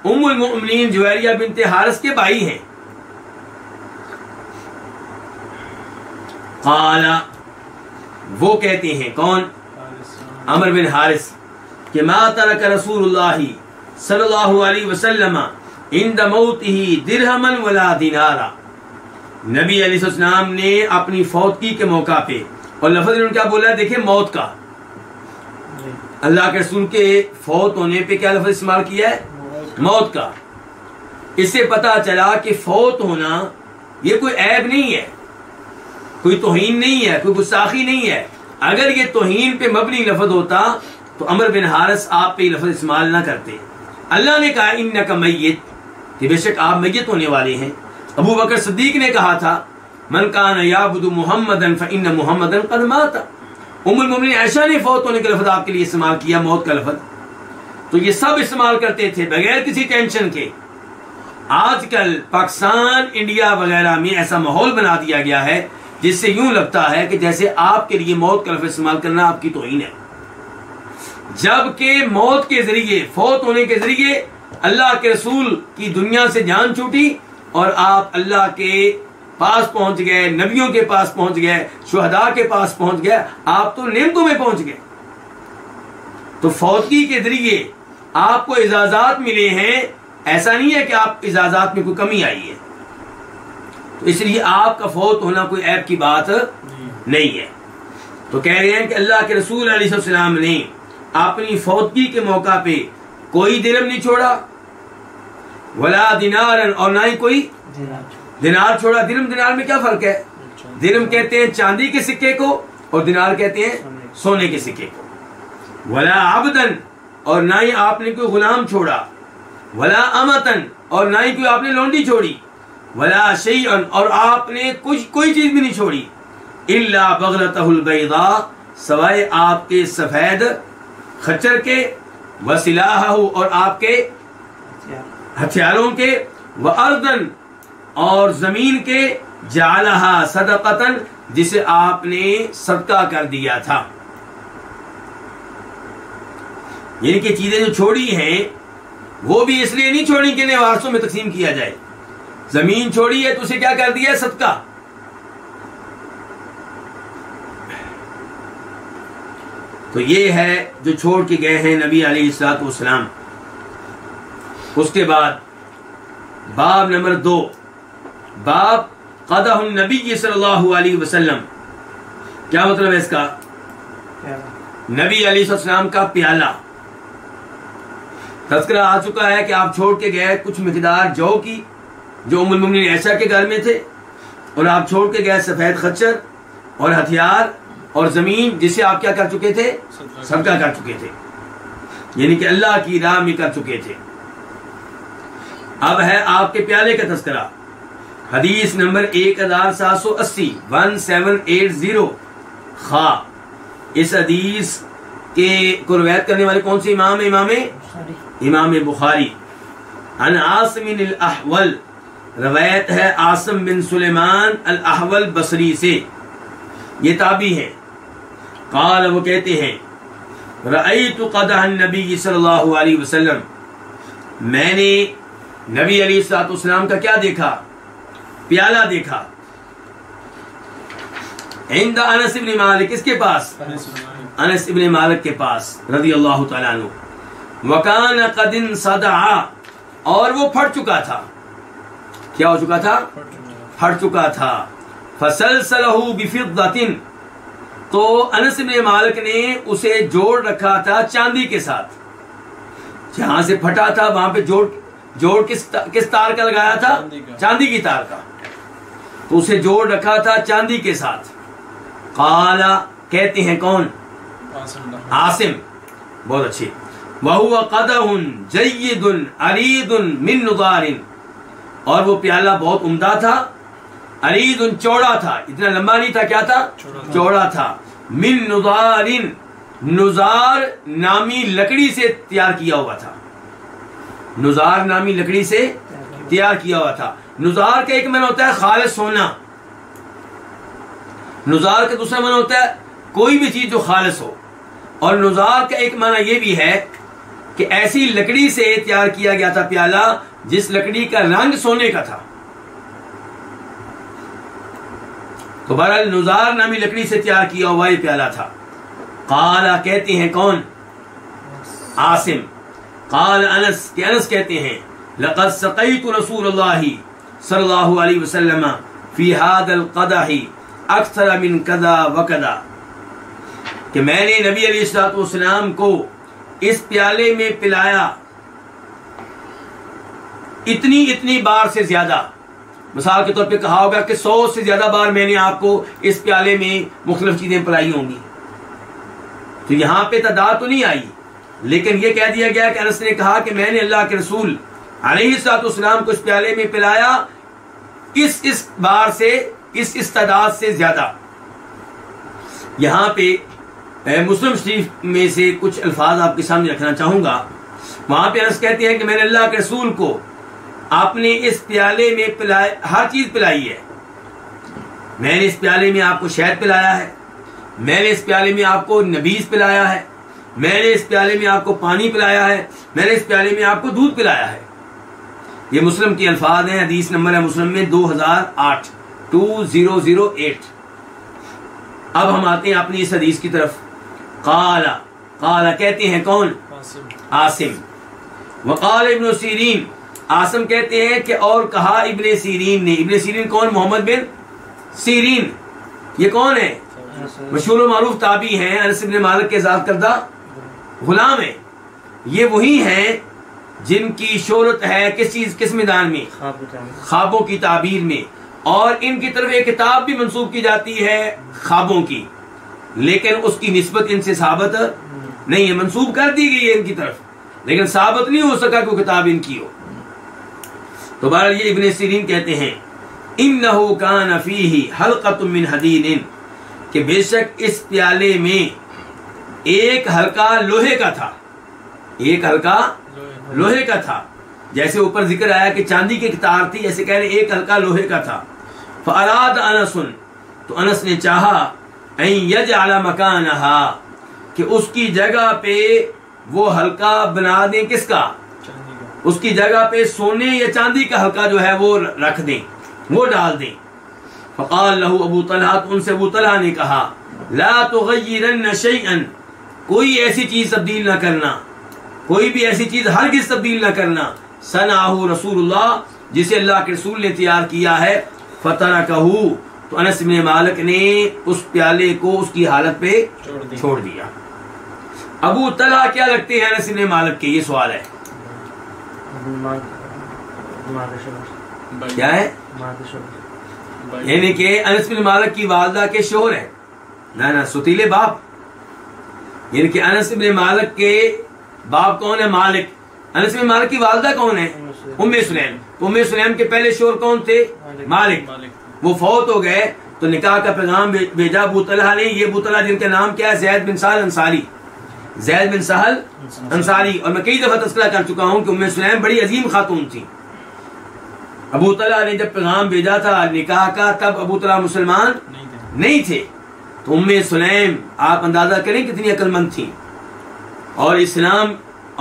ام المؤمنین جویریہ بنت حارث کے بھائی ہیں۔ قال، وہ کہتے ہیں، کون؟ عمر بن حارث، کہ ما ترک رسول اللہ صلی اللہ علیہ وسلم عند موتہ درہما ولا دینارا، نبی علیہ السلام نے اپنی فوتگی کے موقع پہ، اور لفظ انہوں نے کیا بولا ہے؟ دیکھیں، موت کا، اللہ کے رسول کے فوت ہونے پہ کیا لفظ استعمال کیا ہے؟ موت کا۔ اس سے پتا چلا کہ فوت ہونا یہ کوئی عیب نہیں ہے، کوئی توہین نہیں ہے، کوئی گستاخی نہیں ہے۔ اگر یہ توہین پہ مبنی لفظ ہوتا تو عمر بن حارث آپ پہ لفظ استعمال نہ کرتے۔ اللہ نے کہا انک میت، کہ بے شک آپ میت ہونے والے ہیں۔ ابو بکر صدیق نے کہا تھا من کان یعبد محمدا فان محمدا قد مات۔ ام المؤمنین عائشہ نے فوت ہونے کا لفظ آپ کے لیے استعمال کیا، موت کا لفظ۔ تو یہ سب استعمال کرتے تھے بغیر کسی ٹینشن کے۔ آج کل پاکستان، انڈیا وغیرہ میں ایسا ماحول بنا دیا گیا ہے جس سے یوں لگتا ہے کہ جیسے آپ کے لیے موت کا لفظ استعمال کرنا آپ کی توہین ہے، جبکہ موت کے ذریعے، فوت ہونے کے ذریعے اللہ کے رسول کی دنیا سے جان چھوٹی اور آپ اللہ کے پاس پہنچ گئے، نبیوں کے پاس پہنچ گئے، شہداء کے پاس پہنچ گئے، آپ تو نعمتوں میں پہنچ گئے۔ تو فوتگی کے ذریعے آپ کو اعزازات ملے ہیں، ایسا نہیں ہے کہ آپ اعزازات میں کوئی کمی آئی ہے۔ تو اس لیے آپ کا فوت ہونا کوئی عیب کی بات نہیں ہے۔ تو کہہ رہے ہیں کہ اللہ کے رسول علیہ السلام نے اپنی فوتگی کے موقع پہ کوئی درہم نہیں چھوڑا، ولا دینار، اور نہ ہی کوئی دینار چھوڑا۔ درہم دینار میں کیا فرق ہے؟ درہم کہتے ہیں چاندی کے سکے کو اور دینار کہتے ہیں سونے کے سکے کو۔ ولا عبدن، اور نہ ہی آپ نے کوئی غلام چھوڑا، ولا امتن، اور نہ ہی کوئی آپ نے لونڈی چھوڑی، ولا شیئن، اور آپ نے کوئی چیز بھی نہیں چھوڑی، الا بغلتہ البیضاء، سوائے آپ کے سفید خچر کے، وسلاحہ، اور آپ کے ہتھیاروں کے، وارضن، اور زمین کے، جعلہا صدقتن، جسے آپ نے صدقہ کر دیا تھا۔ یعنی کہ چیزیں جو چھوڑی ہیں وہ بھی اس لیے نہیں چھوڑی کہ انہیں وارثوں میں تقسیم کیا جائے۔ زمین چھوڑی ہے تو اسے کیا کر دیا؟ صدقہ۔ تو یہ ہے جو چھوڑ کے گئے ہیں نبی علیہ الصلوۃ والسلام۔ اس کے بعد باب نمبر 2، باب قدح النبی صلی اللہ علیہ وسلم۔ کیا مطلب ہے اس کا؟ نبی علیہ السلام کا پیالہ۔ تذکرہ آ چکا ہے کہ آپ چھوڑ کے گئے کچھ مقدار جو کی، جو ام المؤمنین عائشہ کے گھر میں تھے، اور آپ چھوڑ کے گئے سفید خچر اور ہتھیار اور زمین، جسے آپ کیا کر چکے تھے؟ صدقہ کر چکے تھے، یعنی کہ اللہ کی راہ میں کر چکے تھے۔ اب ہے آپ کے پیالے کا تذکرہ۔ حدیث نمبر 1780 1780 خا، اس حدیث کے کو روایت کرنے والے کون سے امام ہیں؟ امام بخاری۔ عن عاصم الاحول، روایت ہے عاصم بن سلیمان الاحول بصری سے، یہ تابعی ہیں۔ قال، وہ کہتے ہیں رأیت قدح النبی صلی اللہ علیہ وسلم، میں نے نبی علیہ الصلوۃ والسلام کا کیا دیکھا؟ پیالہ دیکھا۔ عند انس بن مالک، کس کے پاس؟ انس بن مالک کے پاس رضی اللہ تعالیٰ عنہ۔ وکان قد انصدع، اور وہ پھٹ چکا تھا. کیا ہو چکا تھا؟ پھٹ چکا تھا. فسلسلہ بفضۃ، تو انس بن مالک نے اسے جوڑ رکھا تھا چاندی کے ساتھ. جہاں سے پھٹا تھا وہاں پہ جوڑ کس تار کا لگایا تھا؟ چاندی کی تار کا. تو اسے جوڑ رکھا تھا چاندی کے ساتھ. قال، کہتے ہیں کون؟ عاصم. بہت اچھی. وَهُوَ قَدَحٌ جَيِّدٌ عَرِيضٌ مِّن نُضَارٍ، اور وہ پیالہ بہت عمدہ تھا. عریض، چوڑا تھا، اتنا لمبا نہیں تھا. کیا تھا؟ چوڑا تھا. من نضار، نزار نامی لکڑی سے تیار کیا ہوا تھا. نزار نامی لکڑی سے تیار کیا ہوا تھا. نزار کا ایک معنی ہوتا ہے خالص سونا. نزار کا دوسرا معنی ہوتا ہے کوئی بھی چیز جو خالص ہو. اور نزار کا ایک معنی یہ بھی ہے کہ ایسی لکڑی سے تیار کیا گیا تھا پیالہ جس لکڑی کا رنگ سونے کا تھا. تو بہرحال نزار نامی لکڑی سے تیار کیا ہوا یہ پیالہ تھا. قال، کہتے ہیں کون؟ عاصم. قال انس، کہ انس کہتے ہیں لقد سقیت رسول اللہ صلی اللہ علیہ وسلم فی هذا القدح اکثر من کذا وکذا، کہ میں نے نبی علیہ الصلوۃ والسلام کو اس پیالے میں پلایا اتنی بار سے زیادہ. مثال کے طور پہ کہا ہوگا کہ 100 سے زیادہ بار میں نے آپ کو اس پیالے میں مختلف چیزیں پلائی ہوں گی. تو یہاں پہ تعداد تو نہیں آئی، لیکن یہ کہہ دیا گیا کہ انس نے کہا کہ میں نے اللہ کے رسول علیہ الصلوۃ والسلام کو اس پیالے میں پلایا اس بار سے، اس تعداد سے زیادہ. یہاں پہ مسلم شریف میں سے کچھ الفاظ آپ کے سامنے رکھنا چاہوں گا. وہاں پہ انس کہتے ہیں کہ میں نے اللہ کے رسول کو آپ نے اس پیالے میں ہر چیز پلائی ہے. میں نے اس پیالے میں آپ کو شہد پلایا ہے، میں نے اس پیالے میں آپ کو نبیذ پلایا ہے، میں نے اس پیالے میں آپ کو پانی پلایا ہے، میں نے اس پیالے میں آپ کو دودھ پلایا ہے. یہ مسلم کے الفاظ ہیں. حدیث نمبر ہے مسلم میں 2008 2008. اب ہم آتے ہیں اپنی اس حدیث کی طرف. قال کہتے ہیں کون؟ عاصم. وقال ابن سیرین، عاصم کہتے ہیں کہ اور کہا ابن سیرین نے. ابن سیرین کون؟ محمد بن سیرین. یہ کون ہے؟ مشہور و معروف تابعی ہیں، انس بن مالک کے ذات کردہ غلام ہیں. یہ وہی ہیں جن کی شہرت ہے کس میدان میں؟ خوابوں کی تعبیر میں. اور ان کی طرف ایک کتاب بھی منسوب کی جاتی ہے خوابوں کی، لیکن اس کی نسبت ان سے ثابت نہیں ہے. منسوب کر دی گئی ہے ان کی طرف، لیکن ثابت نہیں ہو سکا کہ کتاب ان کی ہو. تو بہرحال یہ ابن سیرین کہتے ہیں انہ کان فیہ حلقۃ من حدید، کہ بے شک اس پیالے میں ایک حلقہ لوہے کا تھا. ایک حلقہ لوہے کا تھا. جیسے اوپر ذکر آیا کہ چاندی کی تار تھی، ایسے کہہ رہے ایک حلقہ لوہے کا تھا. فاراد انس، تو انس نے چاہا ان یجعل مکانہا، کہ اس کی جگہ پہ وہ حلقہ بنا دیں. کس کا؟ اس کی جگہ پہ سونے یا چاندی کا حلقہ جو ہے وہ رکھ دیں، وہ ڈال دیں. فقال له ابو طلحہ، ان سے ابو طلحہ نے کہا لا تغیرن شیئا، کوئی ایسی چیز تبدیل نہ کرنا، کوئی بھی ایسی چیز ہرگز تبدیل نہ کرنا. صنعہ رسول اللہ، جسے اللہ کے رسول نے تیار کیا ہے. فترکہ، تو انس بن مالک نے اس پیالے کو اس کی حالت پہ چھوڑ دیا. ابو طلحہ کیا لگتے ہیں انس بن مالک کے؟ یہ سوال ہے. کیا ہے؟ یعنی کہ انس بن مالک کی والدہ کے شوہر ہیں. نہ ستیلے باپ. یعنی کہ انس بن مالک کے باپ کون ہے؟ مالک. انس بن مالک کی والدہ کون ہے؟ ام سلیم. ام سلیم کے پہلے شوہر کون تھے؟ مالک. وہ فوت ہو گئے تو نکاح کا پیغام بھیجا ابو طلحہ نے. یہ ابو طلحہ جن کا نام کیا ہے؟ زید بن سہل انصاری. زید بن سہل انصاری. اور میں کئی دفعہ تذکرہ کر چکا ہوں کہ ام سلیم بڑی عظیم خاتون تھی. ابو طلحہ نے جب پیغام بھیجا تھا نکاح کا، تب ابو طلحہ مسلمان نہیں تھے. تو ام سلیم آپ اندازہ کریں کتنی عقل مند تھی اور اسلام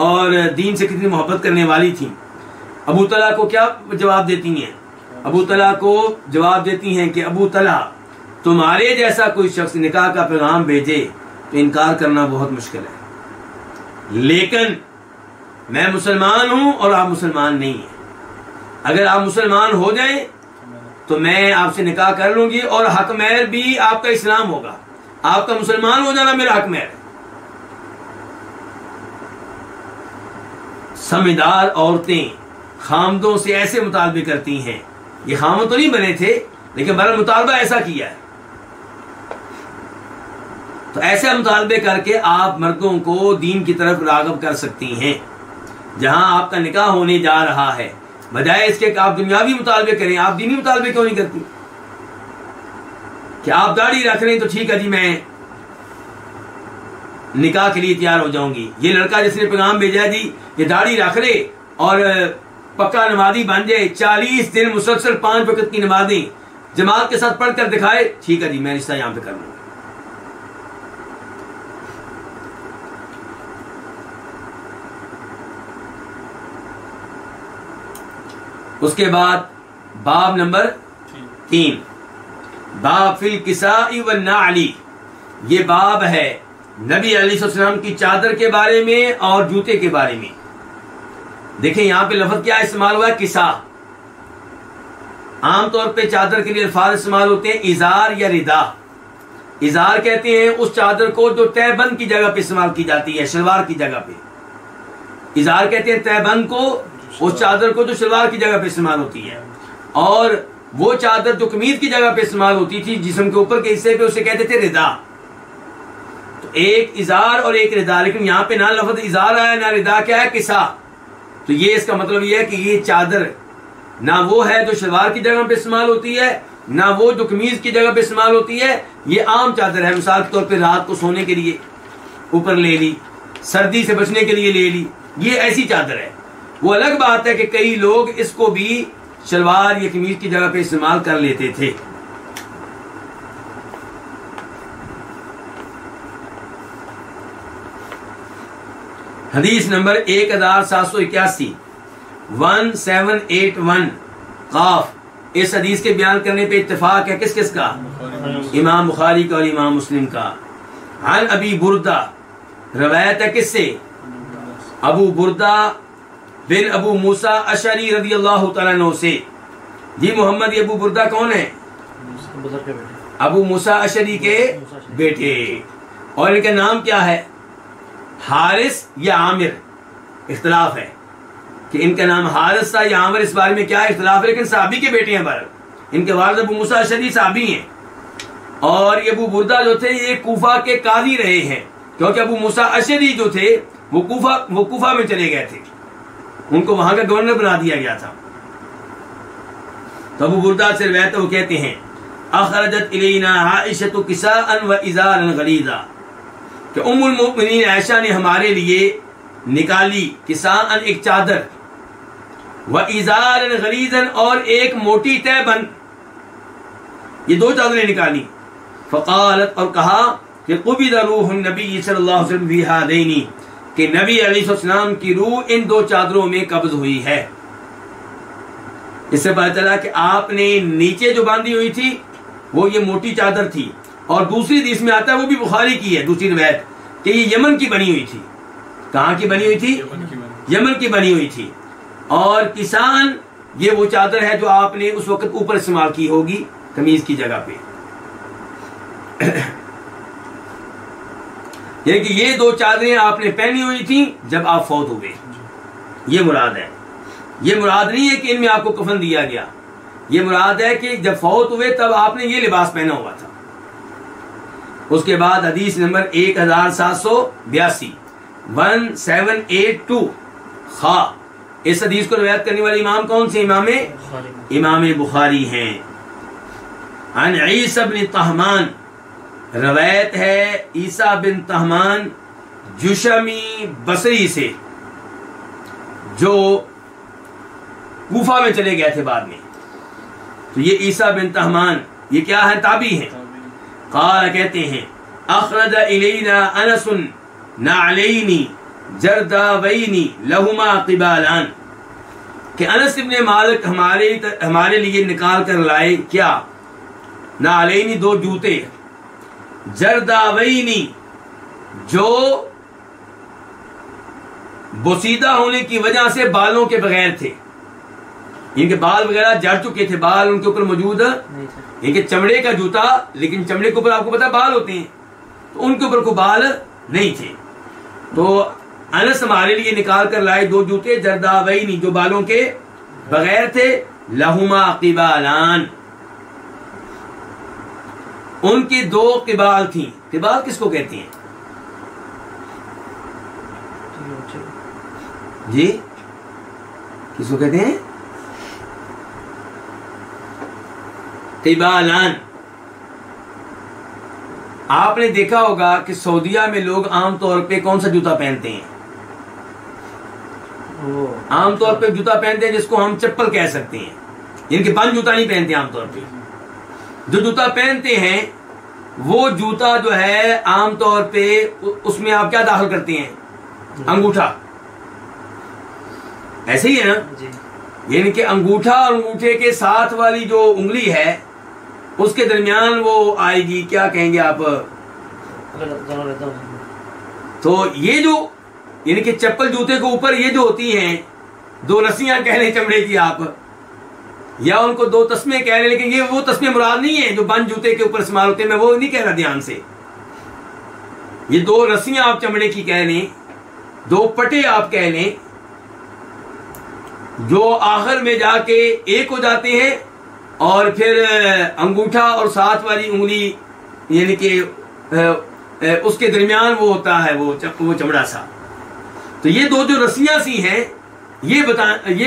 اور دین سے کتنی محبت کرنے والی تھی. ابو طلحہ کو کیا جواب دیتی ہیں؟ ابو طلحہ کو جواب دیتی ہیں کہ ابو طلحہ، تمہارے جیسا کوئی شخص نکاح کا پیغام بھیجے تو انکار کرنا بہت مشکل ہے، لیکن میں مسلمان ہوں اور آپ مسلمان نہیں ہیں، اگر آپ مسلمان ہو جائیں تو میں آپ سے نکاح کر لوں گی، اور حق مہر بھی آپ کا اسلام ہوگا، آپ کا مسلمان ہو جانا میرا حق مہر ہے۔ سمجھدار عورتیں خامدوں سے ایسے مطالبے کرتی ہیں، یہ خامد تو نہیں بنے تھے لیکن بہرحال مطالبہ ایسا کیا ہے، تو ایسے مطالبے کر کے آپ مردوں کو دین کی طرف راغب کر سکتی ہیں۔ جہاں آپ کا نکاح ہونے جا رہا ہے، بجائے اس کے کہ آپ دنیاوی مطالبے کریں، آپ دینی مطالبے کیوں نہیں کرتی؟ کہ آپ داڑھی رکھ رہے ہیں تو ٹھیک ہے جی میں نکاح کے لیے تیار ہو جاؤں گی۔ یہ لڑکا جس نے پیغام بھیجا جی یہ داڑھی رکھ لے اور پکا نمازی بن جائے، 40 دن مسلسل 5 وقت کی نمازیں جماعت کے ساتھ پڑھ کر دکھائے، ٹھیک ہے جی میں رشتہ یہاں پہ کر لوں گا۔ اس کے بعد باب نمبر 3، باب فی الکساء والنعل، یہ باب ہے نبی علیہ السلام کی چادر کے بارے میں اور جوتے کے بارے میں۔ دیکھیں یہاں پہ لفظ کیا استعمال ہوا ہے؟ کسا۔ عام طور پہ چادر کے لیے الفاظ استعمال ہوتے ہیں ازار یا ردا۔ ازار کہتے ہیں اس چادر کو جو تہ بند کی جگہ پہ استعمال کی جاتی ہے، شلوار کی جگہ پہ۔ ازار کہتے ہیں تہ بند کو، اس چادر کو جو شلوار کی جگہ پہ استعمال ہوتی ہے، اور وہ چادر جو قمیض کی جگہ پہ استعمال ہوتی تھی جسم کے اوپر کے حصے پہ، اسے کہتے تھے ردا۔ تو ایک ازار اور ایک ردا، لیکن یہاں پہ نہ لفظ ازار آیا نہ ردا، کیا ہے؟ کسا۔ تو یہ اس کا مطلب یہ ہے کہ یہ چادر نہ وہ ہے جو شلوار کی جگہ پہ استعمال ہوتی ہے، نہ وہ جو قمیض کی جگہ پہ استعمال ہوتی ہے، یہ عام چادر ہے۔ مثال کے طور پہ رات کو سونے کے لیے اوپر لے لی، سردی سے بچنے کے لیے لے لی، یہ ایسی چادر ہے۔ وہ الگ بات ہے کہ کئی لوگ اس کو بھی شلوار یا قمیض کی جگہ پہ استعمال کر لیتے تھے۔ حدیث نمبر 1781، 1781 قاف۔ اس حدیث کے بیان کرنے پہ اتفاق ہے کس کس کا؟ امام بخاری کا اور امام مسلم کا۔ عن ابی بردہ، روایت ہے کس سے؟ ابو بردہ بن ابو موسیٰ اشعری رضی اللہ تعالیٰ عنہ سے۔ جی محمد، یہ ابو بردہ کون ہے؟ ابو موسیٰ اشعری کے بیٹے، اور ان کا نام کیا ہے؟ حارث یا عامر؟ اختلاف ہے کہ ان کا نام حارث تھا یا عامر، اس بارے میں کیا اختلاف ہے، لیکن صحابی کے بیٹے ہیں۔ بہرحال ان کے والد ابو موسیٰ اشعری صحابی ہیں، اور یہ ابو بردہ جو تھے یہ کوفہ کے قاضی رہے ہیں، کیونکہ ابو موسیٰ اشعری جو تھے وہ کوفہ میں چلے گئے تھے، ان کو وہاں کا گورنر بنا دیا گیا تھا۔ تو ابو بردہ سے روایت وہ کہتے ہیں اخرجت الینا عائشۃ کساء و ازارا غلیظا، کہ ام المؤمنین عائشہ نے ہمارے لیے نکالی کساء ایک چادر، و ازارا غلیظا اور ایک موٹی تہ بند، یہ 2 چادریں نکالی۔ فقالت، اور کہا کہ قبض روح النبی صلی اللہ علیہ وسلم فی ہذین، کہ نبی علیہ السلام کی روح ان 2 چادروں میں قبض ہوئی ہے۔ اس سے پتہ چلا کہ آپ نے نیچے جو باندھی ہوئی تھی وہ یہ موٹی چادر تھی، اور دوسری حدیث میں آتا ہے، وہ بھی بخاری کی ہے دوسری روایت، کہ یہ یمن کی بنی ہوئی تھی۔ کہاں کی بنی ہوئی تھی؟ یمن کی بنی ہوئی تھی۔ اور کسان یہ وہ چادر ہے جو آپ نے اس وقت اوپر استعمال کی ہوگی قمیض کی جگہ پہ۔ یعنی کہ یہ 2 چادریں آپ نے پہنی ہوئی تھیں جب آپ فوت ہوئے، یہ مراد ہے۔ یہ مراد نہیں ہے کہ ان میں آپ کو کفن دیا گیا، یہ مراد ہے کہ جب فوت ہوئے تب آپ نے یہ لباس پہنا ہوا تھا۔ اس کے بعد حدیث نمبر 1782، 1782 خا۔ اس حدیث کو روایت کرنے والے امام کون سے؟ امام بخاری ہیں۔ عن عیسیٰ بن طہمان، روایت ہے عیسیٰ بن طہمان جشمی بصری سے، جو کوفہ میں چلے گئے تھے بعد میں۔ تو یہ عیسیٰ بن طہمان یہ کیا ہے؟ تابعی ہیں۔ قال، کہتے ہیں اخرج الینا انس نعلین جرداوین لہما قبالان، کہ انس ابن مالک ہمارے لیے نکال کر لائے کیا؟ نعلین 2 جوتے، جرداوین جو بوسیدہ ہونے کی وجہ سے بالوں کے بغیر تھے، ان کے بال وغیرہ جڑ چکے تھے، بال ان کے اوپر موجود ان کے چمڑے کا جوتا، لیکن چمڑے کے اوپر آپ کو پتا بال ہوتے ہیں، تو ان کے اوپر کوئی بال نہیں تھے. تو انس ہمارے لیے نکال کر لائے 2 جوتے جرداوین جو بالوں کے بغیر تھے، لہما قبالان، ان کی 2 قبال تھیں. قبال کس کو کہتے ہیں جی؟ کس کو کہتے ہیں؟ قبالان. آپ نے دیکھا ہوگا کہ سعودیہ میں لوگ عام طور پہ کون سا جوتا پہنتے ہیں؟ عام طور پہ جوتا پہنتے ہیں جس کو ہم چپل کہہ سکتے ہیں، ان کے بند جوتا نہیں پہنتے. عام طور پہ جو جوتا پہنتے ہیں وہ جوتا جو ہے عام طور پہ اس میں آپ کیا داخل کرتے ہیں؟ انگوٹھا. ایسے ہی ہے نا؟ یعنی کہ انگوٹھا اور انگوٹھے کے ساتھ والی جو انگلی ہے اس کے درمیان وہ آئے گی، کیا کہیں گے آپ؟ تو یہ جو یعنی کہ چپل جوتے کے اوپر یہ جو ہوتی ہیں 2 رسیاں کہہ لیں چمڑے کی آپ، یا ان کو 2 تسمے کہہ لیں، لیکن یہ وہ تسمے مراد نہیں ہیں جو بند جوتے کے اوپر استعمال ہوتے ہیں. میں وہ نہیں کہہ رہا، دھیان سے. یہ 2 رسیاں آپ چمڑے کی کہہ لیں، 2 پٹے آپ کہہ لیں، جو آخر میں جا کے ایک ہو جاتے ہیں، اور پھر انگوٹھا اور ساتھ والی انگلی یعنی کہ اس کے درمیان وہ ہوتا ہے وہ چمڑا سا. تو یہ 2 جو رسیاں سی ہیں یہ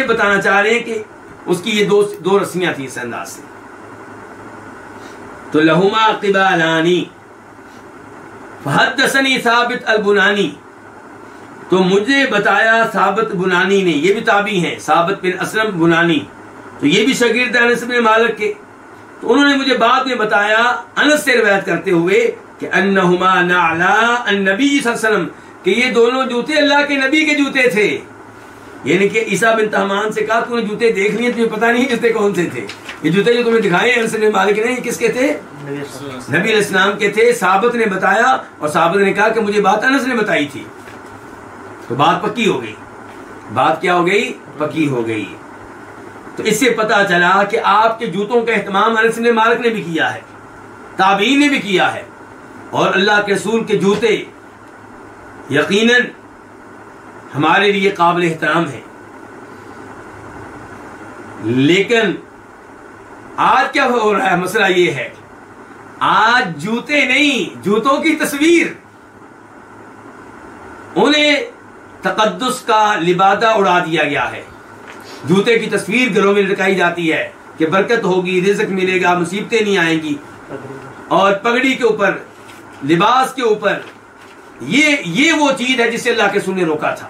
بتانا چاہ رہے ہیں کہ اس کی یہ 2 رسیاں تھیں اس انداز سے. تو لہما قبالانی. فحدثنی ثابت البنانی، تو مجھے بتایا ثابت بنانی نے، یہ بھی تابعی ہیں، ثابت بن اسلم بنانی، تو یہ بھی شاگرد انس بن مالک کے. تو انہوں نے مجھے بعد میں بتایا انس سے روایت کرتے ہوئے کہ انہما نعلا النبی صلی اللہ علیہ وسلم، کہ یہ دونوں جوتے اللہ کے نبی کے جوتے تھے. یعنی کہ عیسیٰ بن تہمان سے کہا تو نے جوتے دیکھ لیے، تمہیں پتہ نہیں جوتے کون سے تھے. یہ جوتے جو تمہیں دکھائے انس بن مالک نے، یہ کس کے تھے؟ نبی علیہ السلام کے تھے. ثابت نے بتایا، اور ثابت نے کہا کہ مجھے بات انس نے بتائی تھی. تو بات پکی ہو گئی. بات کیا ہو گئی؟ پکی ہو گئی. تو اس سے پتا چلا کہ آپ کے جوتوں کا اہتمام انس بن مالک نے بھی کیا ہے، تابعین نے بھی کیا ہے، اور اللہ کے رسول کے جوتے یقیناً ہمارے لیے قابل احترام ہیں. لیکن آج کیا ہو رہا ہے؟ مسئلہ یہ ہے آج جوتے نہیں، جوتوں کی تصویر، انہیں تقدس کا لبادہ اڑا دیا گیا ہے. جوتے کی تصویر گھروں میں لٹکائی جاتی ہے کہ برکت ہوگی، رزق ملے گا، مصیبتیں نہیں آئیں گی. اور پگڑی کے اوپر، لباس کے اوپر، یہ وہ چیز ہے جسے اللہ کے رسول نے روکا تھا.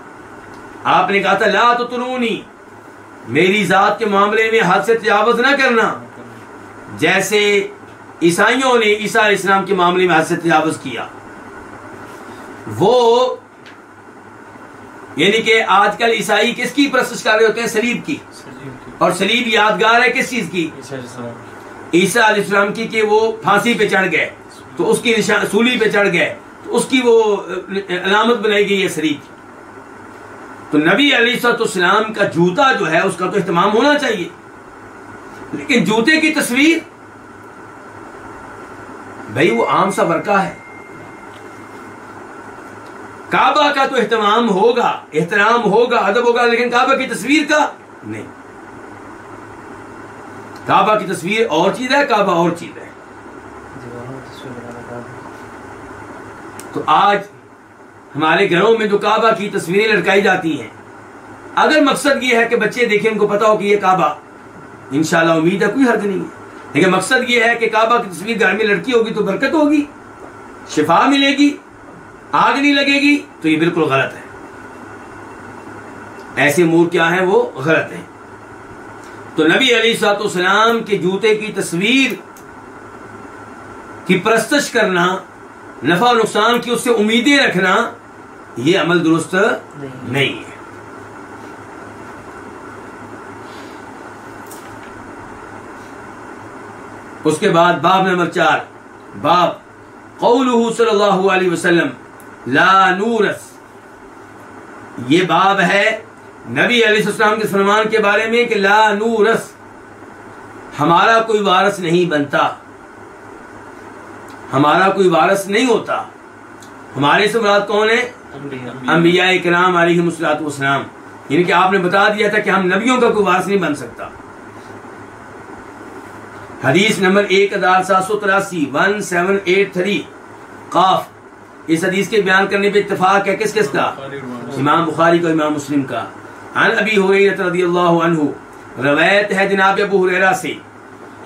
آپ نے کہا تھا لا تطرونی، میری ذات کے معاملے میں حد سے تجاوز نہ کرنا، جیسے عیسائیوں نے عیسیٰ علیہ السلام کے معاملے میں حد سے تجاوز کیا. وہ یعنی کہ آج کل عیسائی کس کی پرستش کر رہے ہوتے ہیں؟ صلیب کی. اور صلیب یادگار ہے کس چیز کی؟ عیسیٰ علیہ السلام کی، کہ وہ پھانسی پہ چڑھ گئے تو اس کی سولی پہ چڑھ گئے تو اس کی وہ علامت بنائی گئی ہے صلیب. تو نبی علیہ السلام کا جوتا جو ہے اس کا تو اہتمام ہونا چاہیے، لیکن جوتے کی تصویر بھائی وہ عام سا ورقہ ہے. کعبہ کا تو اہتمام ہوگا، احترام ہوگا، ادب ہوگا، لیکن کعبہ کی تصویر کا نہیں. کعبہ کی تصویر اور چیز ہے، کعبہ اور چیز ہے. تو آج ہمارے گھروں میں جو کعبہ کی تصویریں لٹکائی جاتی ہیں، اگر مقصد یہ ہے کہ بچے دیکھیں، ان کو پتا ہو کہ یہ کعبہ، انشاءاللہ امید ہے کوئی حرج نہیں ہے. لیکن مقصد یہ ہے کہ کعبہ کی تصویر گھر میں لڑکی ہوگی تو برکت ہوگی، شفا ملے گی، آگ نہیں لگے گی، تو یہ بالکل غلط ہے. ایسے امور کیا ہیں؟ وہ غلط ہیں. تو نبی علیہ السلام کے جوتے کی تصویر کی پرستش کرنا، نفع و نقصان کی اس سے امیدیں رکھنا، یہ عمل درست نہیں ہے. اس کے بعد باب نمبر 4، باب قولہ صلی اللہ علیہ وسلم لا نورث یہ باب ہے نبی علیہ السلام کے فرمان کے بارے میں کہ لا نورث، ہمارا کوئی وارث نہیں بنتا، ہمارا کوئی وارث نہیں ہوتا۔ ہمارے سے مراد کون ہے؟ انبیاء کرام علیہم الصلوۃ والسلام، یعنی کہ آپ نے بتا دیا تھا کہ ہم نبیوں کا کوئی وارث نہیں بن سکتا۔ حدیث نمبر 1783 1783 قاف، اس حدیث کے بیان کرنے پہ اتفاق ہے کس کس کا؟ امام بخاری کا، امام مسلم کا۔ عن ابی ہریرہ رضی اللہ عنہ، روایت ہے جناب ابو ہریرہ سے،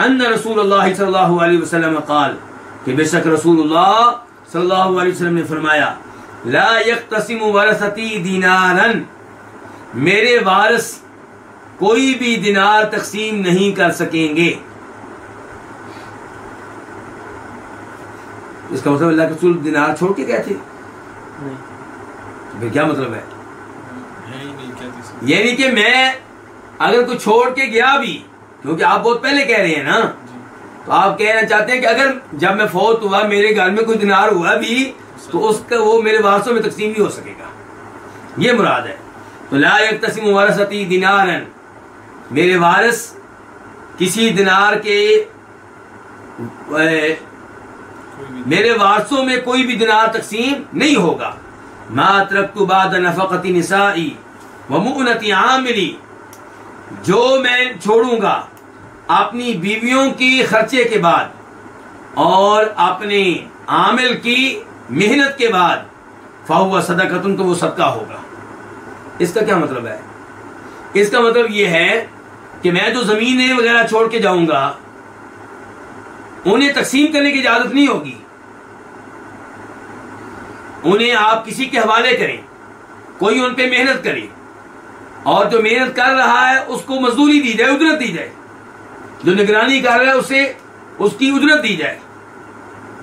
ان رسول اللہ صلی اللہ علیہ وسلم قال، کہ بے شک رسول اللہ صلی اللہ علیہ وسلم نے فرمایا، لا یقتسم ورثتی دینارا، میرے وارث کوئی بھی دینار تقسیم نہیں کر سکیں گے۔ اس کا مطلب اللہ کے رسول دینار چھوڑ کے گئے تھے؟ پھر کیا مطلب ہے؟ یعنی کہ میں اگر کوئی چھوڑ کے گیا بھی، کیونکہ آپ بہت پہلے کہہ رہے ہیں نا، تو آپ کہنا چاہتے ہیں کہ اگر جب میں فوت ہوا میرے گھر میں کوئی دینار ہوا بھی تو اس کا وہ میرے وارثوں میں تقسیم نہیں ہو سکے گا، یہ مراد ہے۔ تو لا یقتسم ورثتی دینارا، میرے وارث کسی دینار کے، میرے وارثوں میں کوئی بھی دینار تقسیم نہیں ہوگا۔ ما ترکت بعد نفقت نسائی ومؤنت عاملی، جو میں چھوڑوں گا اپنی بیویوں کی خرچے کے بعد اور اپنے عامل کی محنت کے بعد، فہو صدقۃ، تو وہ صدقہ ہوگا۔ اس کا کیا مطلب ہے؟ اس کا مطلب یہ ہے کہ میں جو زمینیں وغیرہ چھوڑ کے جاؤں گا انہیں تقسیم کرنے کی اجازت نہیں ہوگی، انہیں آپ کسی کے حوالے کریں، کوئی ان پہ محنت کرے، اور جو محنت کر رہا ہے اس کو مزدوری دی جائے، اجرت دی جائے، جو نگرانی کر رہا ہے اسے اس کی اجرت دی جائے۔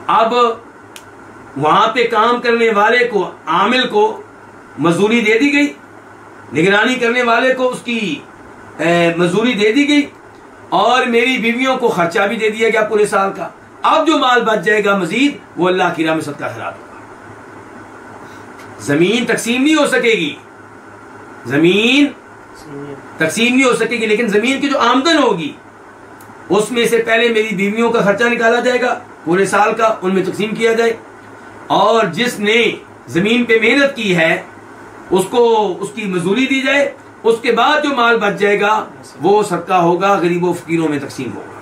اب وہاں پہ کام کرنے والے کو، عامل کو مزدوری دے دی گئی، نگرانی کرنے والے کو اس کی مزدوری دے دی گئی، اور میری بیویوں کو خرچہ بھی دے دیا گیا پورے سال کا۔ اب جو مال بچ جائے گا مزید وہ اللہ کی راہ میں صدقہ خیرات ہوگا۔ زمین تقسیم نہیں ہو سکے گی، زمین تقسیم نہیں ہو سکے گی، لیکن زمین کی جو آمدن ہوگی اس میں سے پہلے میری بیویوں کا خرچہ نکالا جائے گا پورے سال کا، ان میں تقسیم کیا جائے، اور جس نے زمین پہ محنت کی ہے اس کو اس کی مزدوری دی جائے، اس کے بعد جو مال بچ جائے گا وہ صدقہ ہوگا، غریبوں فقیروں میں تقسیم ہوگا۔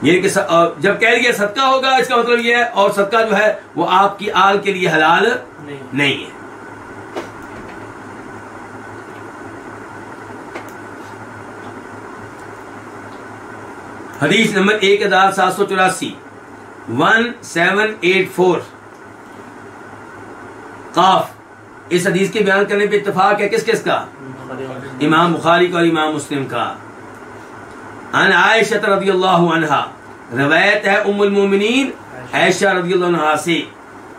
یہ کہ جب کہہ لیا صدقہ ہوگا، اس کا مطلب یہ ہے، اور صدقہ جو ہے وہ آپ کی آل کے لیے حلال نہیں ہے۔ حدیث نمبر 1784 1784 قاف، اس حدیث کے بیان کرنے پہ اتفاق ہے کس کس کا؟ امام بخاری کا اور امام مسلم کا۔ عن عائشہ رضی اللہ عنہا، روایت ہے ام المومنین عائشہ رضی اللہ عنہا سے،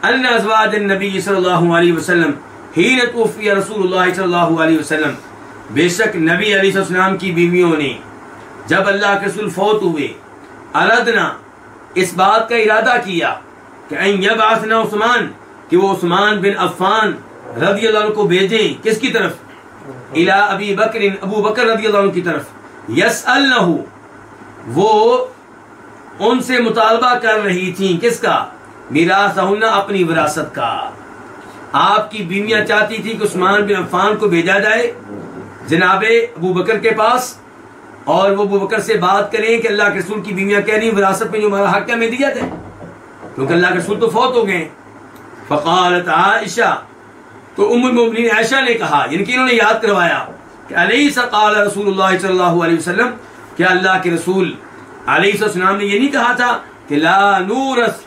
ان ازواج النبی صلی اللہ علیہ وسلم حین توفی رسول اللہ صلی اللہ علیہ وسلم، بے شک نبی علیہ السلام کی بیویوں نے جب اللہ کے رسول فوت ہوئے، اردنا، اس بات کا ارادہ کیا کہ ان یبعثنا عثمان، کہ وہ عثمان بن عفان رضی اللہ عنہ کو بھیجیں، کس کی طرف؟ الی ابی بکر، ابو بکر رضی اللہ عنہ کی طرف، یسألنہ، وہ ان سے مطالبہ کر رہی تھیں کس کا؟ میراثہن، اپنی وراثت کا۔ آپ کی بیویاں چاہتی تھی کہ عثمان بن عفان کو بھیجا جائے جناب ابو بکر کے پاس، اور وہ ابو بکر سے بات کریں کہ اللہ کے رسول کی بیویاں کہہ رہی وراثت میں جو ہمارا حق ہے ہمیں دیا جائے، کیونکہ اللہ کے رسول تو فوت ہو گئے۔ فقالت عائشہ، تو ام المؤمنین عائشہ نے کہا، یعنی کہ انہوں نے یاد کروایا کہ الیس قال رسول اللہ صلی اللہ علیہ وسلم، کہ اللہ کے رسول علیہ السلام نے یہ نہیں کہا تھا کہ لا نورث،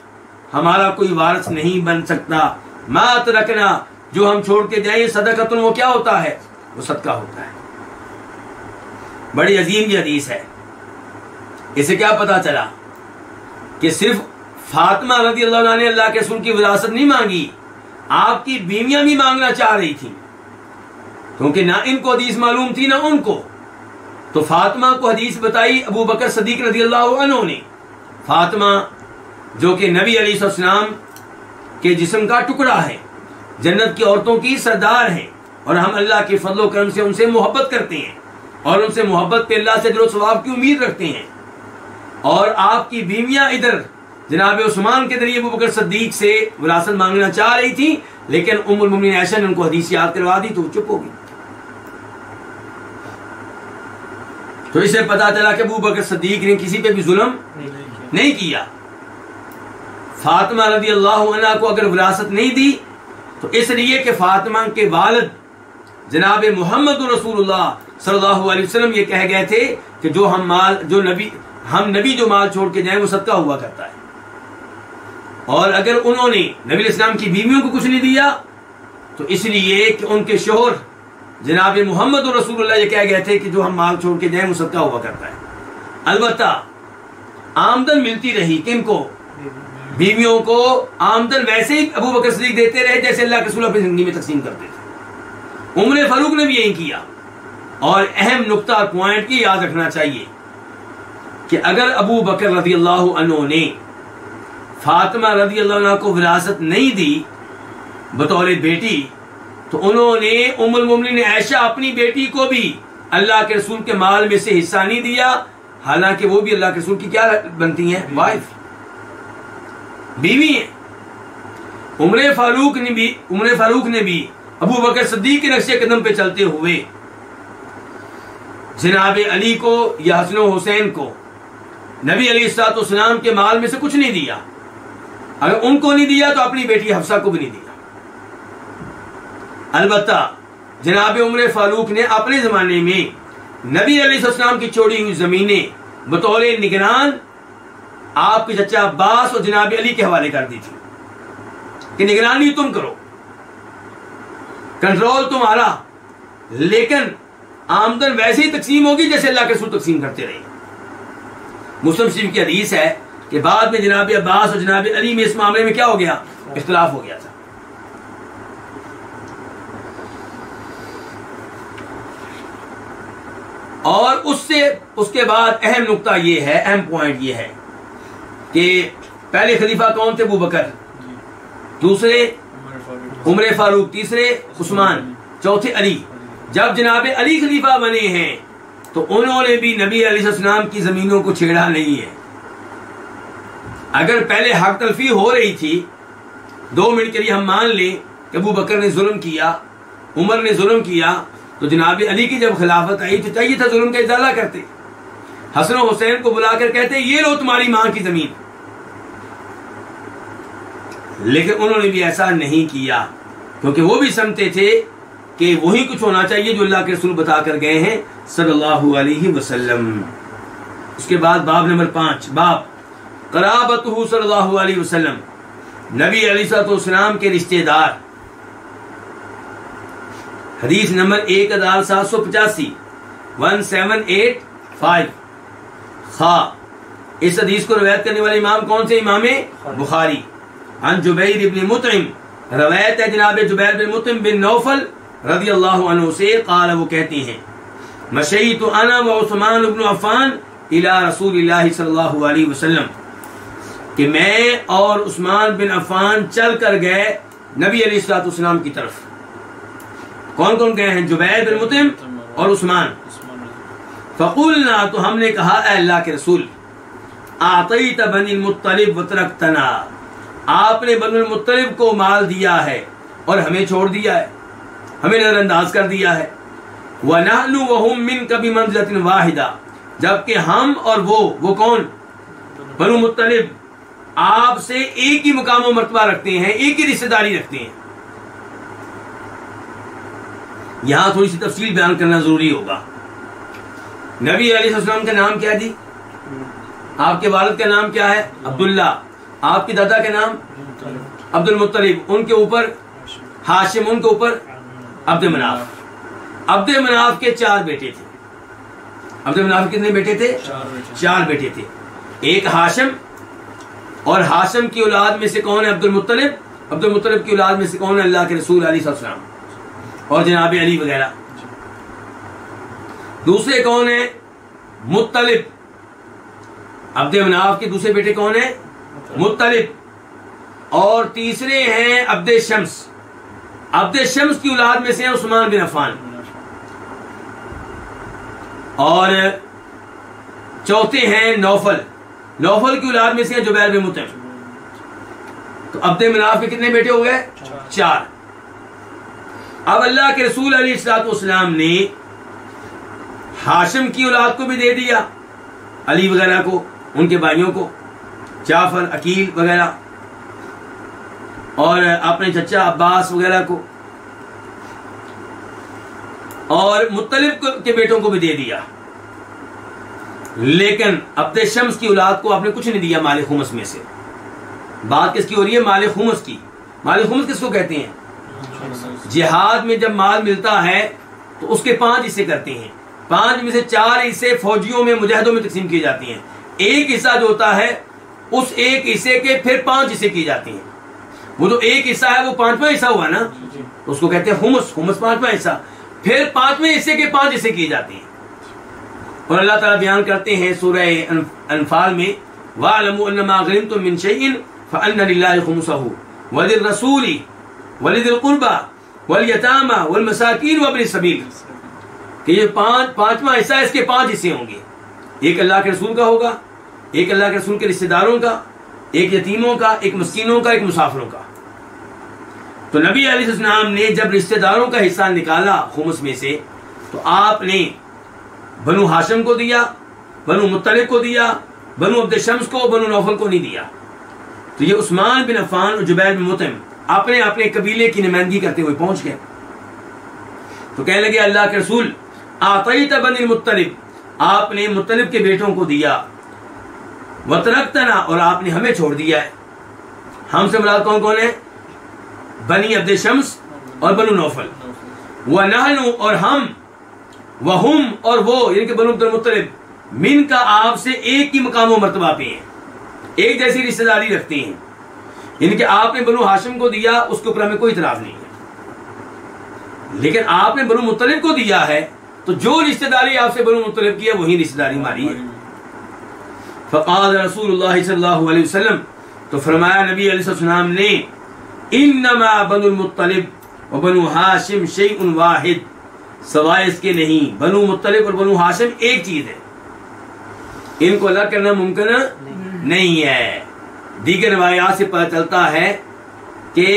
ہمارا کوئی وارث نہیں بن سکتا، ما ترکنا، جو ہم چھوڑ کے جائیں، صدقۃ، وہ کیا ہوتا ہے؟ وہ صدقہ ہوتا ہے۔ بڑی عظیم یہ حدیث ہے۔ اسے کیا پتا چلا کہ صرف فاطمہ رضی اللہ عنہ نے اللہ کے رسول کی وراثت نہیں مانگی، آپ کی بیویاں بھی مانگنا چاہ رہی تھیں، کیونکہ نہ ان کو حدیث معلوم تھی نہ ان کو، تو فاطمہ کو حدیث بتائی ابو بکر صدیق رضی اللہ عنہ نے۔ فاطمہ جو کہ نبی علیہ السلام کے جسم کا ٹکڑا ہے، جنت کی عورتوں کی سردار ہیں، اور ہم اللہ کے فضل و کرم سے ان سے محبت کرتے ہیں، اور ان سے محبت پہ اللہ سے اجر و ثواب کی امید رکھتے ہیں۔ اور آپ کی بیویاں ادھر جناب عثمان کے ذریعے ابوبکر صدیق سے وراثت مانگنا چاہ رہی تھی، لیکن ام المؤمنین عائشہ نے ان کو حدیث یاد کروا دی تو وہ چپ ہو گئی۔ تو اس سے پتا چلا کہ ابوبکر صدیق نے کسی پہ بھی ظلم نہیں کیا۔ فاطمہ رضی اللہ عنہ کو اگر وراثت نہیں دی تو اس لیے کہ فاطمہ کے والد جناب محمد رسول اللہ صلی اللہ علیہ وسلم یہ کہہ گئے تھے کہ ہم نبی جو مال چھوڑ کے جائیں وہ صدقہ ہوا کرتا ہے، اور اگر انہوں نے نبی علیہ السلام کی بیویوں کو کچھ نہیں دیا تو اس لیے کہ ان کے شوہر جناب محمد رسول اللہ یہ کہہ گئے تھے کہ جو ہم مال چھوڑ کے جائیں وہ صدقہ ہوا کرتا ہے۔ البتہ آمدن ملتی رہی کن کو؟ بیویوں کو آمدن ویسے ہی ابوبکر صدیق دیتے رہے جیسے اللہ کے رسول اپنی زندگی میں تقسیم کرتے تھے۔ عمر فاروق نے بھی یہی کیا۔ اور اہم نقطہ اور پوائنٹ کی یاد رکھنا چاہیے کہ اگر ابو بکر رضی اللہ عنہ نے فاطمہ رضی اللہ عنہ کو وراثت نہیں دی بطور بیٹی تو انہوں نے ام المؤمنین عائشہ اپنی بیٹی کو بھی اللہ کے رسول کے مال میں سے حصہ نہیں دیا، حالانکہ وہ بھی اللہ کے رسول کی کیا بنتی ہیں؟ وائف، بیوی ہیں۔ عمر فاروق نے بھی ابو بکر صدیق کے نقش قدم پہ چلتے ہوئے جناب علی کو یا حسن و حسین کو نبی علیہ الصلوۃ والسلام کے مال میں سے کچھ نہیں دیا، اگر ان کو نہیں دیا تو اپنی بیٹی حفصہ کو بھی نہیں دیا۔ البتہ جناب عمر فاروق نے اپنے زمانے میں نبی علیہ السلام کی چھوڑی ہوئی زمینیں بطور نگران آپ کے چچا عباس اور جناب علی کے حوالے کر دی تھی کہ نگرانی تم کرو، کنٹرول تمہارا، لیکن آمدن ویسے ہی تقسیم ہوگی جیسے اللہ کے رسول تقسیم کرتے رہے۔ مسلم شریف کی حدیث ہے کہ بعد میں جناب عباس اور جناب علی میں اس معاملے میں کیا ہو گیا؟ اختلاف ہو گیا تھا۔ اور اس کے بعد اہم نقطہ یہ ہے، اہم پوائنٹ یہ ہے کہ پہلے خلیفہ کون تھے؟ ابو بکر، دوسرے عمر فاروق، تیسرے عثمان، چوتھے علی۔ جب جناب علی خلیفہ بنے ہیں تو انہوں نے بھی نبی علیہ السلام کی زمینوں کو چھیڑا نہیں ہے۔ اگر پہلے حق تلفی ہو رہی تھی، 2 منٹ کے لیے ہم مان لیں کہ ابو بکر نے ظلم کیا، عمر نے ظلم کیا، تو جناب علی کی جب خلافت آئی تو چاہیے تھا ظلم کا ازالہ کرتے، حسن و حسین کو بلا کر کہتے یہ لو تمہاری ماں کی زمین، لیکن انہوں نے بھی ایسا نہیں کیا، کیونکہ وہ بھی سمجھتے تھے کہ وہی کچھ ہونا چاہیے جو اللہ کے رسول بتا کر گئے ہیں صلی اللہ علیہ وسلم۔ اس کے بعد باب نمبر 5، باب قرابتہ صلی اللہ علیہ وسلم، نبی علیہ السلام کے رشتہ دار۔ حدیث نمبر 1785، 1785 خا۔ اس حدیث کو روایت کرنے والے امام کون سے؟ امام بخاری۔ عن جبیر بن مطعم، روایت ہے جناب جبیر بن مطعم بن نوفل رضی اللہ عنہ سے، قال وہ کہتے ہیں مشیت انا و عثمان بن عفان الى رسول اللہ صلی اللہ علیہ وسلم، کہ میں اور عثمان بن عفان چل کر گئے نبی علیہ الصلوۃ والسلام کی طرف۔ کون کون گئے ہیں؟ جبیر بن مطعم اور عثمان۔ فقلنا، تو ہم نے کہا اے اللہ کے رسول، اعطیت بنی المطلب وترکتنا، آپ نے بنی المطلب کو مال دیا ہے اور ہمیں چھوڑ دیا ہے، ہمیں نظر انداز کر دیا ہے۔ وَنَحْنُ وَهُمْ مِنْكَ بِمَنزِلَةٍ وَاحِدَةٍ، جبکہ ہم اور وہ کون؟ بنو مطلب آپ سے ایک ہی مقام و مرتبہ رکھتے ہیں، ایک ہی رشتہ داری رکھتے ہیں۔ یہاں تھوڑی سی تفصیل بیان کرنا ضروری ہوگا۔ نبی علیہ السلام کا نام کیا جی؟ آپ کے والد کا نام کیا ہے؟ عبداللہ۔ آپ کے دادا کا نام عبد المطلب، ان کے اوپر ہاشم، ان کے اوپر عبد مناف۔ عبد مناف کے 4 بیٹے تھے۔ عبد مناف کتنے بیٹے تھے؟ 4 بیٹے تھے۔ ایک ہاشم، اور ہاشم کی اولاد میں سے کون ہے؟ عبد المطلب۔ عبد المطلب کی اولاد میں سے کون ہے؟ اللہ کے رسول علیہ السلام اور جناب علی وغیرہ۔ دوسرے کون ہیں؟ مطلب۔ عبد مناف کے دوسرے بیٹے کون ہیں؟ مطلب۔ اور تیسرے ہیں عبد شمس۔ عبد شمس کی اولاد میں سے ہیں عثمان بن عفان، اور چوتھے ہیں نوفل، نوفل کی اولاد میں سے ہیں جبیر بن مطعم۔ تو عبد مناف کے کتنے بیٹے ہو گئے؟ 4۔ اب اللہ کے رسول علیہ الصلوۃ والسلام نے ہاشم کی اولاد کو بھی دے دیا، علی وغیرہ کو، ان کے بھائیوں کو، جعفر، عقیل وغیرہ، اور اپنے چچا عباس وغیرہ کو، اور مطلب کے بیٹوں کو بھی دے دیا۔ لیکن عبد شمس کی اولاد کو آپ نے کچھ نہیں دیا مال خمس میں سے۔ بات کس کی ہو رہی ہے؟ مال خمس کی۔ مال خمس کس کو کہتے ہیں؟ جہاد میں جب مال ملتا ہے تو اس کے 5 حصے کرتے ہیں، 5 میں سے 4 حصے فوجیوں میں، مجاہدوں میں تقسیم کیے جاتے ہیں، ایک حصہ جو ہوتا ہے اس ایک حصے کے پھر 5 حصے کیے جاتے ہیں۔ وہ جو ایک حصہ ہے وہ 5واں حصہ ہوا نا، تو اس کو کہتے ہیں خمس، خمس 5واں حصہ، پھر 5ویں حصے کے 5 حصے کیے جاتے ہیں۔ اور اللہ تعالیٰ بیان کرتے ہیں سورہ انفال میں، وَاعْلَمُوا أَنَّمَا غَنِمْتُم مِّن شَيْءٍ فَأَنَّ لِلَّهِ خُمُسَهُ وَلِلرَّسُولِ وَلِذِي الْقُرْبَىٰ وَالْيَتَامَىٰ وَالْمَسَاكِينِ وَابْنِ السَّبِيلِ، کہ یہ 5واں حصہ، اس کے 5 حصے ہوں گے، ایک اللہ کے رسول کا ہوگا، ایک اللہ کے رسول کے رشتہ داروں کا، ایک یتیموں کا، ایک مسکینوں کا، ایک مسافروں کا۔ تو نبی علیہ السلام نے جب رشتہ داروں کا حصہ نکالا خمس میں سے، تو آپ نے بنو ہاشم کو دیا، بنو مطلب کو دیا، بنو عبد شمس کو، بنو نوفل کو نہیں دیا۔ تو یہ عثمان بن عفان اور جبیر بن مطعم اپنے اپنے قبیلے کی نمائندگی کرتے ہوئے پہنچ گئے۔ تو کہنے لگے اللہ کے رسول، آتیت بنی المطلب، آپ نے مطلب کے بیٹوں کو دیا، وترکتنا، اور آپ نے ہمیں چھوڑ دیا ہے۔ ہم سے مراد کون کون ہے؟ بنی عبد شمس اور بنو نوفل، ونحن، اور ہم، وہم، اور وہ، یعنی کہ بنو عبد المطلب، من کا آپ سے ایک ہی مقام و مرتبہ پہ ہیں، ایک جیسی رشتہ داری رکھتے ہیں، یعنی کہ آپ نے بنو ہاشم کو دیا، اس کے اوپر ہمیں کوئی اعتراض نہیں ہے، لیکن آپ نے بنو مطلب کو دیا ہے تو جو رشتہ داری آپ سے بنو مطلب کی ہے وہی رشتہ داری ہماری ہے۔ فقال رسول اللہ صلی اللہ علیہ وسلم، تو فرمایا نبی علیہ السلام نے، انما بنو المطلب و بنو ہاشم شیء واحد، سوائے اس کے نہیں، بنو مطلب اور بنو ہاشم ایک چیز ہے، ان کو الگ کرنا ممکن نہیں ہے۔ دیگر روایات سے پتہ چلتا ہے کہ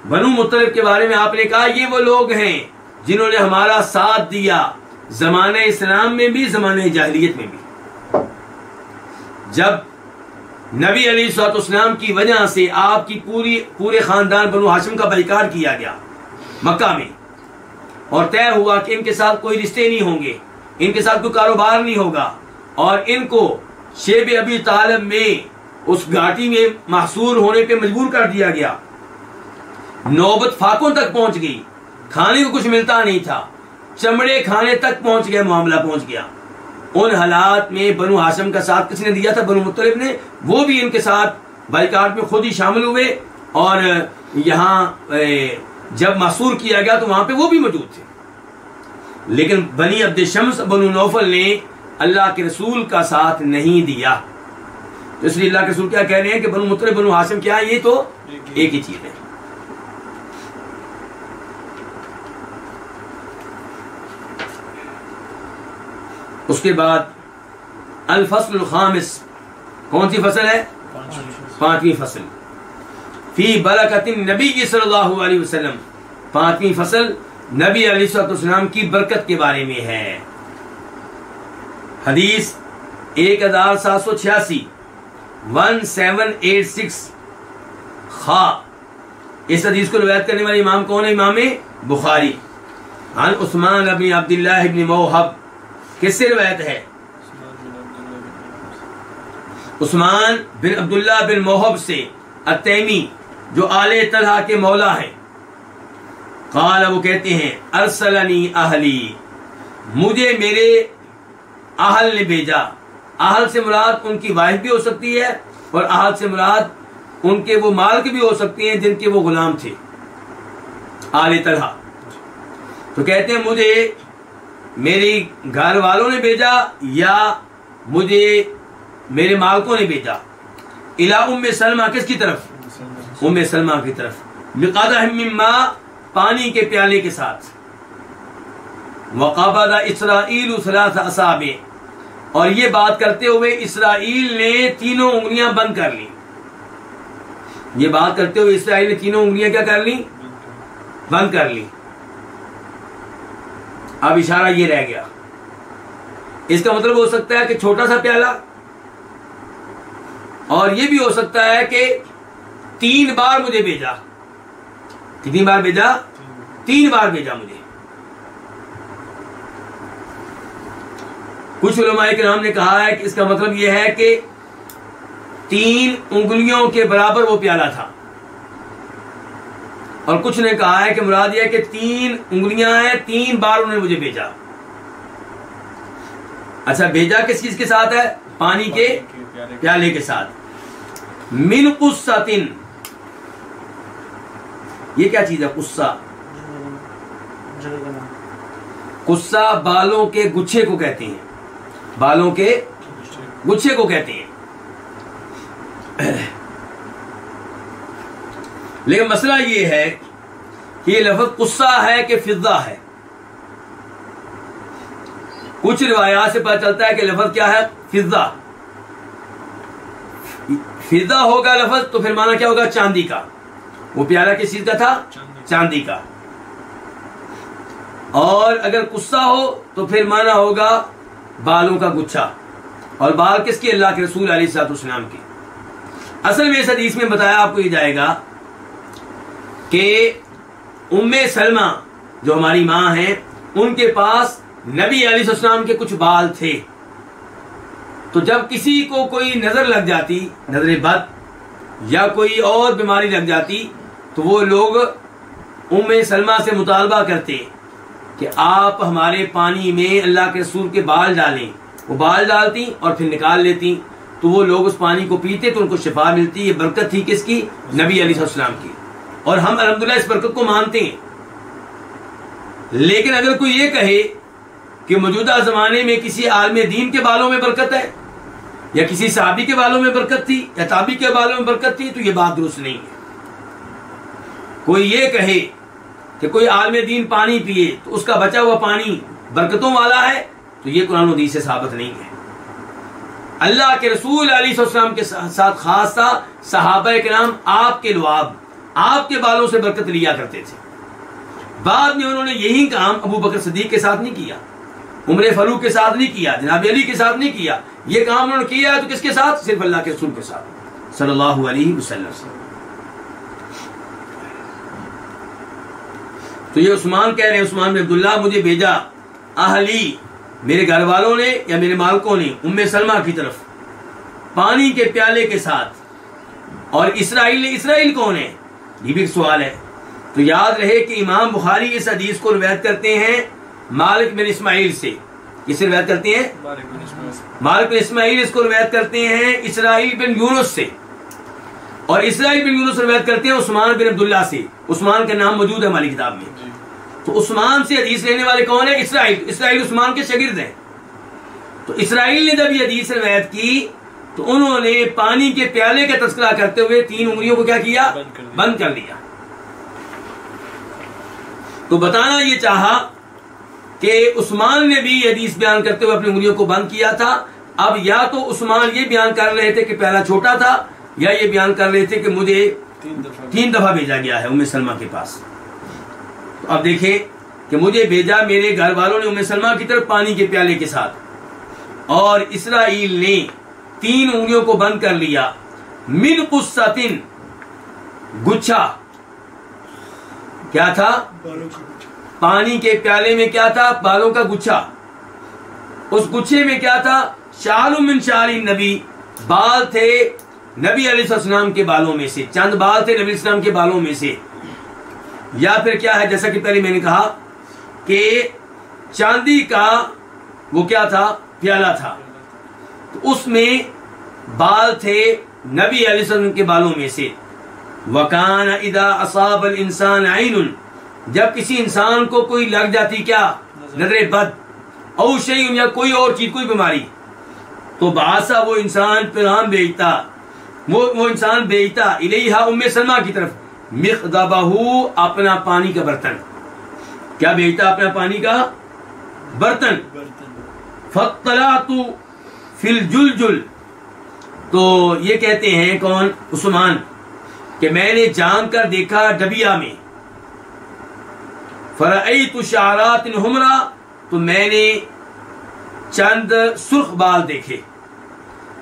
بنو مطلب کے بارے میں آپ نے کہا یہ وہ لوگ ہیں جنہوں نے ہمارا ساتھ دیا زمانہ اسلام میں بھی، زمانہ جاہلیت میں بھی۔ جب نبی علیہ الصلوۃ والسلام کی وجہ سے آپ کی پورے خاندان بنو ہاشم کا بائیکاٹ کیا گیا مکہ میں، اور طے ہوا کہ ان کے ساتھ کوئی رشتے نہیں ہوں گے، ان کے ساتھ کوئی کاروبار نہیں ہوگا، اور ان کو شیب ابی طالب میں اس گھاٹی میں محصور ہونے پہ مجبور کر دیا گیا، نوبت فاقوں تک پہنچ گئی، کھانے کو کچھ ملتا نہیں تھا، چمڑے کھانے تک پہنچ گیا، معاملہ پہنچ گیا۔ ان حالات میں بنو ہاشم کا ساتھ کس نے دیا تھا؟ بنو مطلب نے، وہ بھی ان کے ساتھ بائیکاٹ میں خود ہی شامل ہوئے، اور یہاں جب محصور کیا گیا تو وہاں پہ وہ بھی موجود تھے۔ لیکن بنی عبد شمس بنو نوفل نے اللہ کے رسول کا ساتھ نہیں دیا، تو اس لیے اللہ کے رسول کیا کہہ رہے ہیں کہ بنو مطلب بنو ہاشم کیا ہے؟ یہ تو ایک ہی چیز ہے۔ اس کے بعد الفصل الخامس، کون سی فصل ہے؟ 5ویں فصل، فی برکت النبی صلی اللہ علیہ وسلم، 5ویں فصل نبی علیہ السلام کی برکت کے بارے میں ہے۔ حدیث 1786 1786 خا، اس حدیث کو روایت کرنے والے امام کون ہے؟ امام بخاری۔ عن عثمان بن عبداللہ بن موہب، کس سے روایت ہے؟ عثمان بن عبداللہ بن موہب سے، التیمی، جو آل طلحہ کے مولا ہیں۔ قال، وہ کہتے ہیں، ارسلنی اہلی، مجھے میرے اہل نے بھیجا۔ اہل سے مراد ان کی وائف بھی ہو سکتی ہے، اور اہل سے مراد ان کے وہ مالک بھی ہو سکتے ہیں جن کے وہ غلام تھے، آل طلحہ۔ تو کہتے ہیں مجھے میری گھر والوں نے بھیجا یا مجھے میرے مالکوں نے بھیجا، الی ام سلمہ، کس کی طرف؟ ام سلمہ کی طرف، بقدح من ماء، پانی کے پیالے کے ساتھ. وقبض اسرائیل ثلاث اصابع، اور یہ بات کرتے ہوئے اسرائیل نے تینوں انگلیاں بند کر لی. یہ بات کرتے ہوئے اسرائیل نے تینوں انگلیاں کیا کر لی؟ بند کر لی. اب اشارہ یہ رہ گیا. اس کا مطلب ہو سکتا ہے کہ چھوٹا سا پیالہ، اور یہ بھی ہو سکتا ہے کہ 3 بار مجھے بھیجا. کتنی بار بھیجا؟ 3 بار بھیجا مجھے. کچھ علماء کرام نے کہا ہے کہ اس کا مطلب یہ ہے کہ 3 انگلیوں کے برابر وہ پیالہ تھا، اور کچھ نے کہا ہے کہ مراد یہ ہے کہ 3 انگلیاں ہیں، 3 بار انہوں نے مجھے بھیجا. اچھا، بھیجا کس چیز کے ساتھ ہے؟ پانی کے پیالے کے ساتھ. من قصۃ، یہ کیا چیز ہے؟ قصہ. قصہ بالوں کے گچھے کو کہتے ہیں، بالوں کے گچھے کو کہتے ہیں. لیکن مسئلہ یہ ہے کہ یہ لفظ قصہ ہے کہ فضہ ہے. کچھ روایات سے پتہ چلتا ہے کہ لفظ کیا ہے؟ فضہ. فضہ ہوگا لفظ تو پھر معنی کیا ہوگا؟ چاندی کا. وہ پیالہ کس چیز کا تھا؟ چاندی کا. اور اگر قصہ ہو تو پھر معنی ہوگا بالوں کا گچھا. اور بال کس کے؟ اللہ کے رسول علیہ الصلوۃ والسلام کے. اصل میں اس حدیث میں بتایا آپ کو یہ جائے گا کہ ام سلمہ جو ہماری ماں ہیں، ان کے پاس نبی علیہ السلام کے کچھ بال تھے. تو جب کسی کو کوئی نظر لگ جاتی، نظر بد یا کوئی اور بیماری لگ جاتی، تو وہ لوگ ام سلمہ سے مطالبہ کرتے کہ آپ ہمارے پانی میں اللہ کے رسول کے بال ڈالیں. وہ بال ڈالتی اور پھر نکال لیتی، تو وہ لوگ اس پانی کو پیتے تو ان کو شفا ملتی. یہ برکت تھی کس کی؟ نبی علیہ السلام کی. اور ہم الحمدللہ اس برکت کو مانتے ہیں. لیکن اگر کوئی یہ کہے کہ موجودہ زمانے میں کسی عالم دین کے بالوں میں برکت ہے، یا کسی صحابی کے بالوں میں برکت تھی، یا تابعی کے بالوں میں برکت تھی، تو یہ بات درست نہیں ہے. کوئی یہ کہے کہ کوئی عالم دین پانی پیے تو اس کا بچا ہوا پانی برکتوں والا ہے، تو یہ قرآن و حدیث سے ثابت نہیں ہے. اللہ کے رسول علیہ السلام کے ساتھ خاص تھا. صحابہ کرام آپ کے لعاب، آپ کے بالوں سے برکت لیا کرتے تھے. بعد میں انہوں نے یہی کام ابو بکر صدیق کے ساتھ نہیں کیا، عمر فاروق کے ساتھ نہیں کیا، جناب علی کے ساتھ نہیں کیا. یہ کام انہوں نے کیا ہے تو کس کے ساتھ؟ صرف اللہ کے رسول کے ساتھ صلی اللہ علیہ وسلم. تو یہ عثمان کہہ رہے ہیں، عثمان بن عبداللہ، مجھے بھیجا اہلی، میرے گھر والوں نے یا میرے مالکوں نے، ام سلمہ کی طرف پانی کے پیالے کے ساتھ. اور اسرائیل نے، اسرائیل کون ہے؟ یہ بھی ایک سوال ہے. تو یاد رہے کہ امام بخاری اس حدیث کو روایت کرتے ہیں مالک بن اسماعیل سے. کس روایت کرتے ہیں؟ مالک بن اسماعیل اس کو روایت کرتے ہیں اسرائیل بن یونس سے. اور اسرائیل بن یونس روایت کرتے ہیں عثمان بن عبداللہ سے. عثمان کا نام موجود ہے ہماری کتاب میں. تو عثمان سے حدیث لینے والے کون ہیں؟ اسرائیل. اسرائیل عثمان کے شاگرد ہیں. تو اسرائیل نے جب یہ حدیث روایت کی تو انہوں نے پانی کے پیالے کا تذکرہ کرتے ہوئے 3 انگلیوں کو کیا کیا؟ بند کر دیا. تو بتانا یہ چاہا کہ عثمان نے بھی حدیث بیان کرتے ہوئے اپنی انگلیوں کو بند کیا تھا. اب یا تو عثمان یہ بیان کر رہے تھے کہ پیالہ چھوٹا تھا، یا یہ بیان کر رہے تھے کہ مجھے 3 دفعہ بھیجا گیا ہے ام سلمہ کے پاس. تو اب دیکھیں کہ مجھے بھیجا میرے گھر والوں نے ام سلمہ کی طرف پانی کے پیالے کے ساتھ، اور اسرائیل نے 3 انگلیوں کو بند کر لیا. من قصۃ، گچھا. کیا تھا؟ پانی کے پیالے میں کیا تھا؟ بالوں کا گچھا. اس گچھے میں کیا تھا؟ شعر من شعر النبی، بال تھے نبی علیہ السلام کے بالوں میں سے، چند بال تھے نبی علیہ السلام کے بالوں میں سے. یا پھر کیا ہے، جیسا کہ پہلے میں نے کہا کہ چاندی کا وہ کیا تھا؟ پیالہ تھا. تو اس میں بال تھے نبی علیہ السلام کے بالوں میں سے. وَكَانَ إِذَا أَصَابَ الْإِنسَانَ عَيْنٌ، جب کسی انسان کو کوئی لگ جاتی کیا؟ نظر بد، او شیء، یا کوئی اور چیز، کوئی بیماری، تو باسا وہ انسان پیغام بھیجتا، وہ انسان بھیجتا الیہا ام سلمہ کی طرف، مخدبہو اپنا پانی کا برتن. کیا بھیجتا؟ اپنا پانی کا برتن. فاطلعت فی الجلجل، تو یہ کہتے ہیں کون؟ عثمان، کہ میں نے جان کر دیکھا ڈبیا میں. فرأیت شعرات حمرا، تو میں نے چند سرخ بال دیکھے.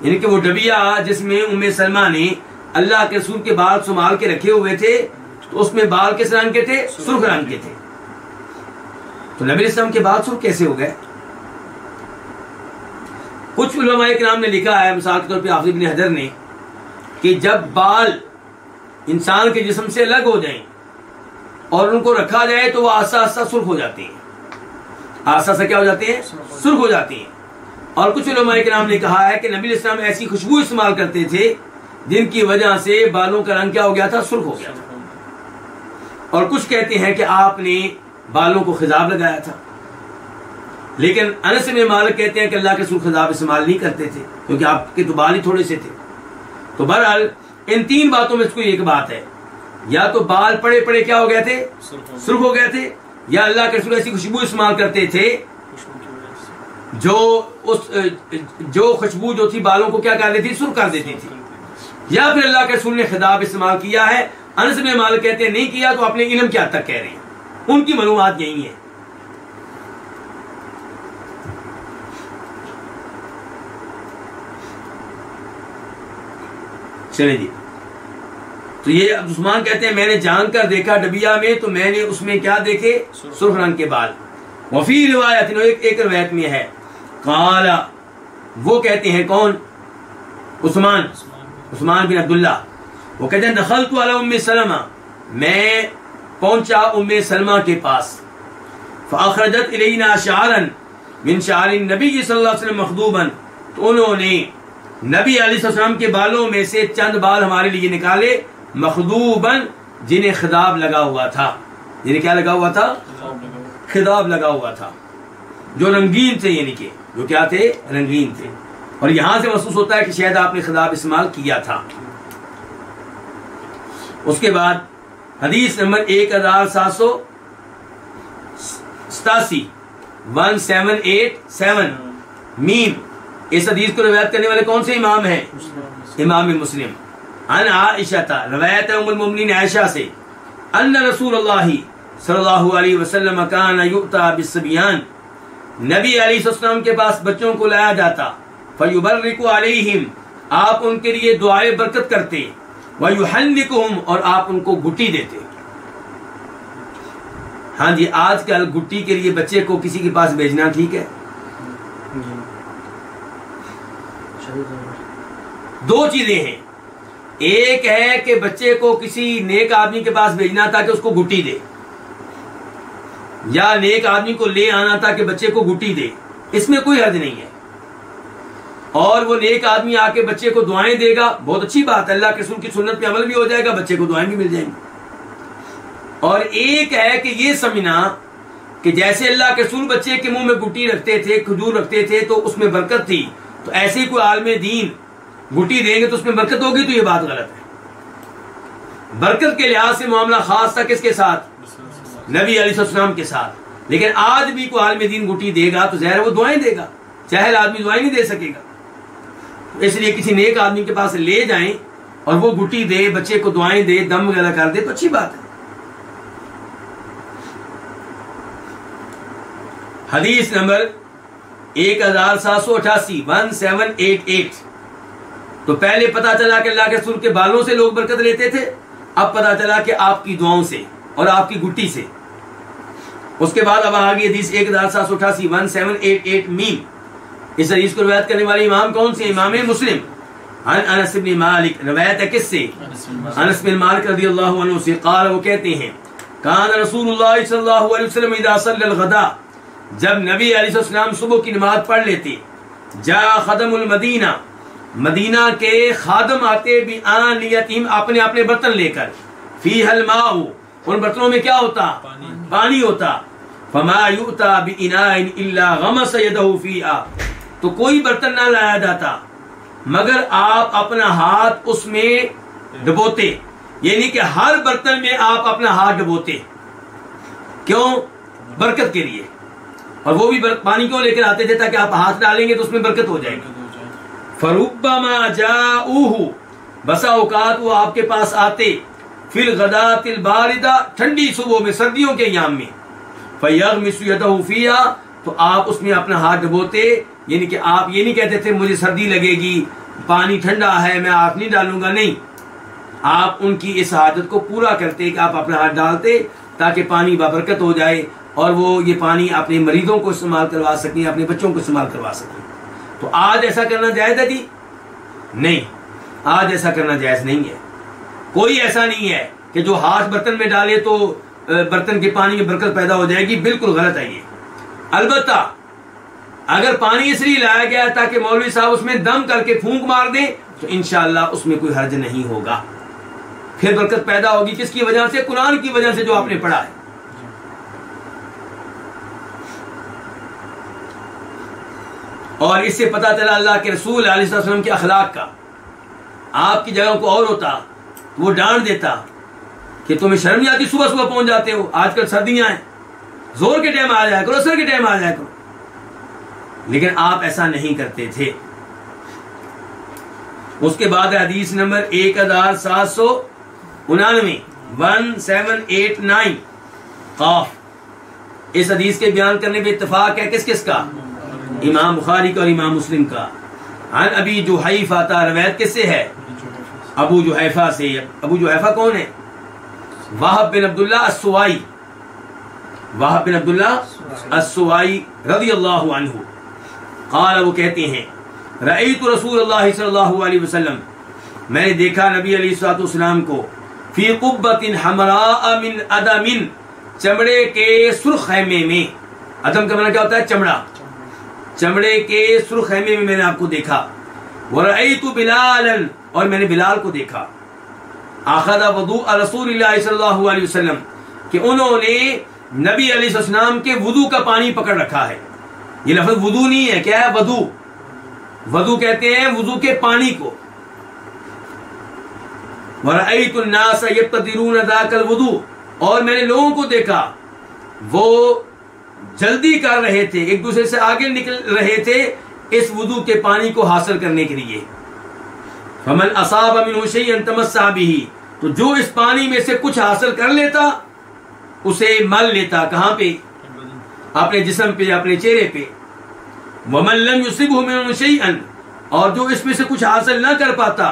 یعنی کہ وہ ڈبیا جس میں ام سلمہ نے اللہ کے رسول کے بال سنبھال کے رکھے ہوئے تھے، تو اس میں بال کس رنگ کے تھے؟ سرخ رنگ کے تھے. تو نبی علیہ السلام کے بال سرخ کیسے ہو گئے؟ کچھ علماء کرام نے لکھا ہے، مثال کے طور پہ حافظ ابن حجر نے، کہ جب بال انسان کے جسم سے الگ ہو جائیں اور ان کو رکھا جائے تو وہ آہستہ آہستہ سرخ ہو جاتے ہیں. آہستہ آہستہ کیا ہو جاتے ہیں؟ سرخ ہو جاتے ہیں. اور کچھ علماء کرام نے کہا ہے کہ نبی علیہ السلام ایسی خوشبو استعمال کرتے تھے جن کی وجہ سے بالوں کا رنگ کیا ہو گیا تھا؟ سرخ ہو گیا تھا. اور کچھ کہتے ہیں کہ آپ نے بالوں کو خضاب لگایا تھا. لیکن انس بن مالک کہتے ہیں کہ اللہ کے رسول خضاب استعمال نہیں کرتے تھے کیونکہ آپ کے تو بال ہی تھوڑے سے تھے. تو بہرحال ان تین باتوں میں سے کوئی ایک بات ہے، یا تو بال پڑے پڑے کیا ہو گئے تھے؟ سرخ ہو گئے تھے، یا اللہ کے رسول ایسی خوشبو استعمال کرتے تھے جو خوشبو جو تھی بالوں کو کیا کر دیتی؟ سرخ کر دیتی تھی. یا پھر اللہ کے رسول نے خضاب استعمال کیا ہے. انس بن مالک کہتے ہیں نہیں کیا، تو اپنے علم کیا تک کہہ رہے ہیں، ان کی معلومات یہی ہیں. چلیں جی، تو یہ عثمان کہتے ہیں میں نے جان کر دیکھا ڈبیا میں، تو میں نے اس میں کیا دیکھے؟ سرخ رنگ کے بال. وفی روایت، ایک روایت میں ہے، قال، وہ کہتے ہیں کون؟ عثمان بن عبداللہ. وہ کہتے ہیں دخلت علی ام سلمہ، میں پہنچا ام سلمہ کے پاس. فاخرجت الینا شعرا من شعر النبی صلی اللہ علیہ وسلم مخضوبا، تو انہوں نے نبی علیہ السلام کے بالوں میں سے چند بال ہمارے لیے نکالے، مخضوبا، جنہیں خضاب لگا ہوا تھا. جنہیں کیا لگا ہوا تھا؟ خضاب لگا ہوا تھا، جو رنگین تھے، یعنی کہ جو کیا تھے؟ رنگین تھے. اور یہاں سے محسوس ہوتا ہے کہ شاید آپ نے خضاب استعمال کیا تھا. اس کے بعد حدیث نمبر 1787 1787 میم. اس حدیث کو روایت کرنے والے کون سے امام ہیں؟ امام مسلم. عن عائشہ، روایت ام المؤمنین عائشہ سے، ان رسول اللہ صلی اللہ علیہ وسلم کان یؤتی بالصبیان، نبی علیہ السلام کے پاس بچوں کو لایا جاتا. فیبرک علیہم، آپ ان کے لیے دعائے برکت کرتے. ویحنکہم، اور آپ ان کو گٹی دیتے. ہاں جی، آج کل گٹی کے لیے بچے کو کسی کے پاس بھیجنا ٹھیک ہے؟ دو چیزیں ہیں. ایک ہے کہ بچے کو کسی نیک آدمی کے پاس بھیجنا تاکہ اس کو گٹی دے، یا نیک آدمی کو لے آنا تاکہ بچے کو گٹی دے، اس میں کوئی حرج نہیں ہے. اور وہ نیک آدمی آ کے بچے کو دعائیں دے گا، بہت اچھی بات ہے، اللہ کے رسول کی سنت پہ عمل بھی ہو جائے گا، بچے کو دعائیں بھی مل جائیں گی. اور ایک ہے کہ یہ سمجھنا کہ جیسے اللہ کے رسول بچے کے منہ میں گٹی رکھتے تھے، کھجور رکھتے تھے تو اس میں برکت تھی، تو ایسے ہی کوئی عالم دین گٹی دیں گے تو اس میں برکت ہوگی، تو یہ بات غلط ہے. برکت کے لحاظ سے معاملہ خاص تھا کس کے ساتھ؟ نبی علیہ السلام کے ساتھ. لیکن آج بھی کوئی عالم دین گٹی دے گا تو ظاہر وہ دعائیں دے گا، جاہل آدمی دعائیں نہیں دے سکے گا. اس لیے کسی نیک آدمی کے پاس لے جائیں اور وہ گٹی دے، بچے کو دعائیں دے، دم وغیرہ کر دے، تو اچھی بات ہے. حدیث نمبر 1788 1788. تو پہلے پتا چلا کہ اللہ کے رسول کے بالوں سے لوگ برکت لیتے تھے، اب پتا چلا کہ آپ کی دعاؤں سے اور آپ کی گٹی سے. اس کے بعد اب آگے حدیث 1788 1788 میم. اس حدیث کو روایت کرنے والے امام کون سے؟ امام مسلم. عن انس بن مالک، روایت ہے کس سے؟ انس بن مالک رضی اللہ عنہ سے. قال، وہ کہتے ہیں کان رسول اللہ صلی اللہ علیہ وسلم اذا صلی الغداء، جب نبی علیہ السلام صبح کی نماز پڑھ لیتے، جاء خدم المدینہ، مدینہ کے خادم آتے، بآنیتہم، اپنے اپنے برتن لے کر، فیہا الماء، ان برتنوں میں کیا ہوتا؟ پانی ہوتا. فما یؤتی باناء الا غمس یدہ فیہا، تو کوئی برتن نہ لایا جاتا مگر آپ اپنا ہاتھ اس میں ڈبوتے، یعنی کہ ہر برتن میں آپ اپنا ہاتھ ڈبوتے. کیوں؟ برکت کے لیے. اور وہ بھی پانی کیوں لے کر آتے تھے؟ تاکہ آپ ہاتھ ڈالیں گے تو اس میں برکت ہو جائے گی. فربما جاؤہ، بسا اوقات وہ آپ کے پاس آتے، فی الغداۃ الباردہ، ٹھنڈی صبح میں، سردیوں کے ایام میں، فیغمس یدہ فیہا، تو آپ اس میں اپنا ہاتھ ڈبوتے. یعنی کہ آپ یہ نہیں کہتے تھے مجھے سردی لگے گی، پانی ٹھنڈا ہے، میں ہاتھ نہیں ڈالوں گا. نہیں، آپ ان کی اس عادت کو پورا کرتے کہ آپ اپنا ہاتھ ڈالتے تاکہ پانی بابرکت ہو جائے اور وہ یہ پانی اپنے مریضوں کو استعمال کروا سکیں، اپنے بچوں کو استعمال کروا سکیں. تو آج ایسا کرنا جائز ہے جی؟ نہیں، آج ایسا کرنا جائز نہیں ہے. کوئی ایسا نہیں ہے کہ جو ہاتھ برتن میں ڈالے تو برتن کے پانی میں برکت پیدا ہو جائے گی. بالکل غلط ہے یہ. البتہ اگر پانی اس لیے لایا گیا تاکہ مولوی صاحب اس میں دم کر کے پھونک مار دیں تو انشاءاللہ اس میں کوئی حرج نہیں ہوگا. پھر برکت پیدا ہوگی. کس کی وجہ سے؟ قرآن کی وجہ سے جو آپ نے پڑھا ہے. اور اس سے پتہ چلا اللہ کے رسول علیہ السلام کے اخلاق کا. آپ کی جگہ کو اور ہوتا وہ ڈانٹ دیتا کہ تمہیں شرم نہیں آتی، صبح صبح پہنچ جاتے ہو، آج کل سردیاں ہیں، زور کے ٹائم آ جایا کرو، اثر کے ٹائم آ جایا کرو. لیکن آپ ایسا نہیں کرتے تھے. اس کے بعد حدیث نمبر 1799 1789 قاف. اس حدیث کے بیان کرنے پہ اتفاق ہے کس کس کا؟ امام بخاری کا اور امام مسلم کا. عن ابی جحیفہ، روایت کس سے ہے؟ ابو جحیفہ سے. ابو جحیفہ کون ہے؟ وہب بن عبداللہ السوائی، وہب بن عبداللہ السوائی رضی اللہ عنہ. قال، وہ کہتے ہیں رأیت رسول اللہ صلی اللہ علیہ وسلم، میں نے دیکھا نبی علیہ الصلوۃ والسلام کو، فی قبۃ حمراء من ادم، چمڑے کے سرخ خیمے میں. ادم کا معنی کیا ہوتا ہے؟ چمڑا. چمڑے کے سرخ خیمے میں نے آپ کو دیکھا. ورأیت بلالا، اور میں نے بلال کو دیکھا. اخذ وضوء رسول اللہ صلی اللہ علیہ وسلم، کہ انہوں نے نبی علیہ السلام کے وضو کا پانی پکڑ رکھا ہے. یہ لفظ وضو نہیں ہے، کیا ہے؟ وضو. وضو کہتے ہیں وضو کے پانی کو. وَرَأَيْتُ النَّاسَ يَبْتَدِرُونَ ذَاكَ الْوُضُوء، اور میں نے لوگوں کو دیکھا وہ جلدی کر رہے تھے، ایک دوسرے سے آگے نکل رہے تھے اس وضو کے پانی کو حاصل کرنے کے لیے. فَمَنْ أَصَابَ مِنْهُ شَيْئًا تَمَسَّحَ بِهِ، تو جو اس پانی میں سے کچھ حاصل کر لیتا اسے مل لیتا. کہاں پہ؟ اپنے جسم پہ، اپنے چہرے پہ. وَمَنْ لَمْ يُصِبْهُ مِنْهُ شَيْئًا، اور جو اس میں سے کچھ حاصل نہ کر پاتا،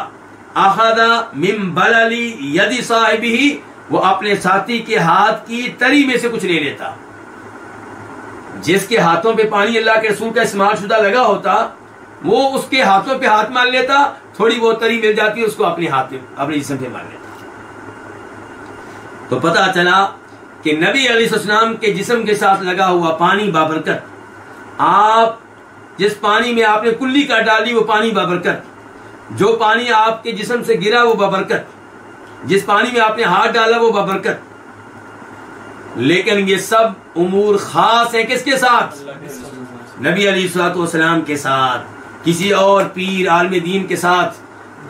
أَخَذَ مِنْ بَلَلِ يَدِ صَاحِبِهِ، وہ اپنے ساتھی کے ہاتھ کی تری میں سے کچھ لے لیتا. جس کے ہاتھوں پہ پانی اللہ کے رسول کا استعمال شدہ لگا ہوتا وہ اس کے ہاتھوں پہ ہاتھ مار لیتا، تھوڑی بہت تری مل جاتی اس کو اپنے ہاتھ میں، اپنے جسم پہ مار لیتا. تو پتہ چلا کہ نبی علیہ السلام کے جسم کے ساتھ لگا ہوا پانی بابرکت. آپ جس پانی میں آپ نے کلی کا ڈالی وہ پانی بابرکت، جو پانی آپ کے جسم سے گرا وہ بابرکت، جس پانی میں آپ نے ہاتھ ڈالا وہ بابرکت. لیکن یہ سب امور خاص ہیں کس کے ساتھ؟ نبی علیہ الصلوۃ والسلام کے ساتھ. کسی اور پیر عالم دین کے ساتھ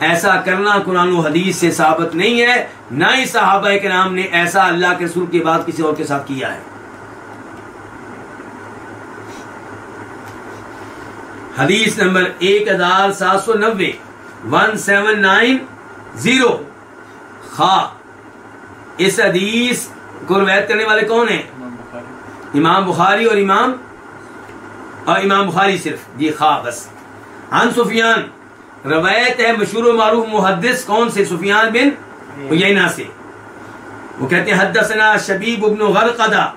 ایسا کرنا قرآن و حدیث سے ثابت نہیں ہے، نہ ہی صحابہ کرام نے ایسا اللہ کے رسول کے بعد کسی اور کے ساتھ کیا ہے. حدیث نمبر 1790 1790 خا. اس حدیث کو روایت کرنے والے کون ہیں؟ امام بخاری اور امام بخاری صرف، جی خا بس. عن سفیان، روایت ہے مشہور و معروف محدث کون سے؟ سفیان بن عیینہ سے. وہ کہتے ہیں حدثنا شبیب بن غرقدہ،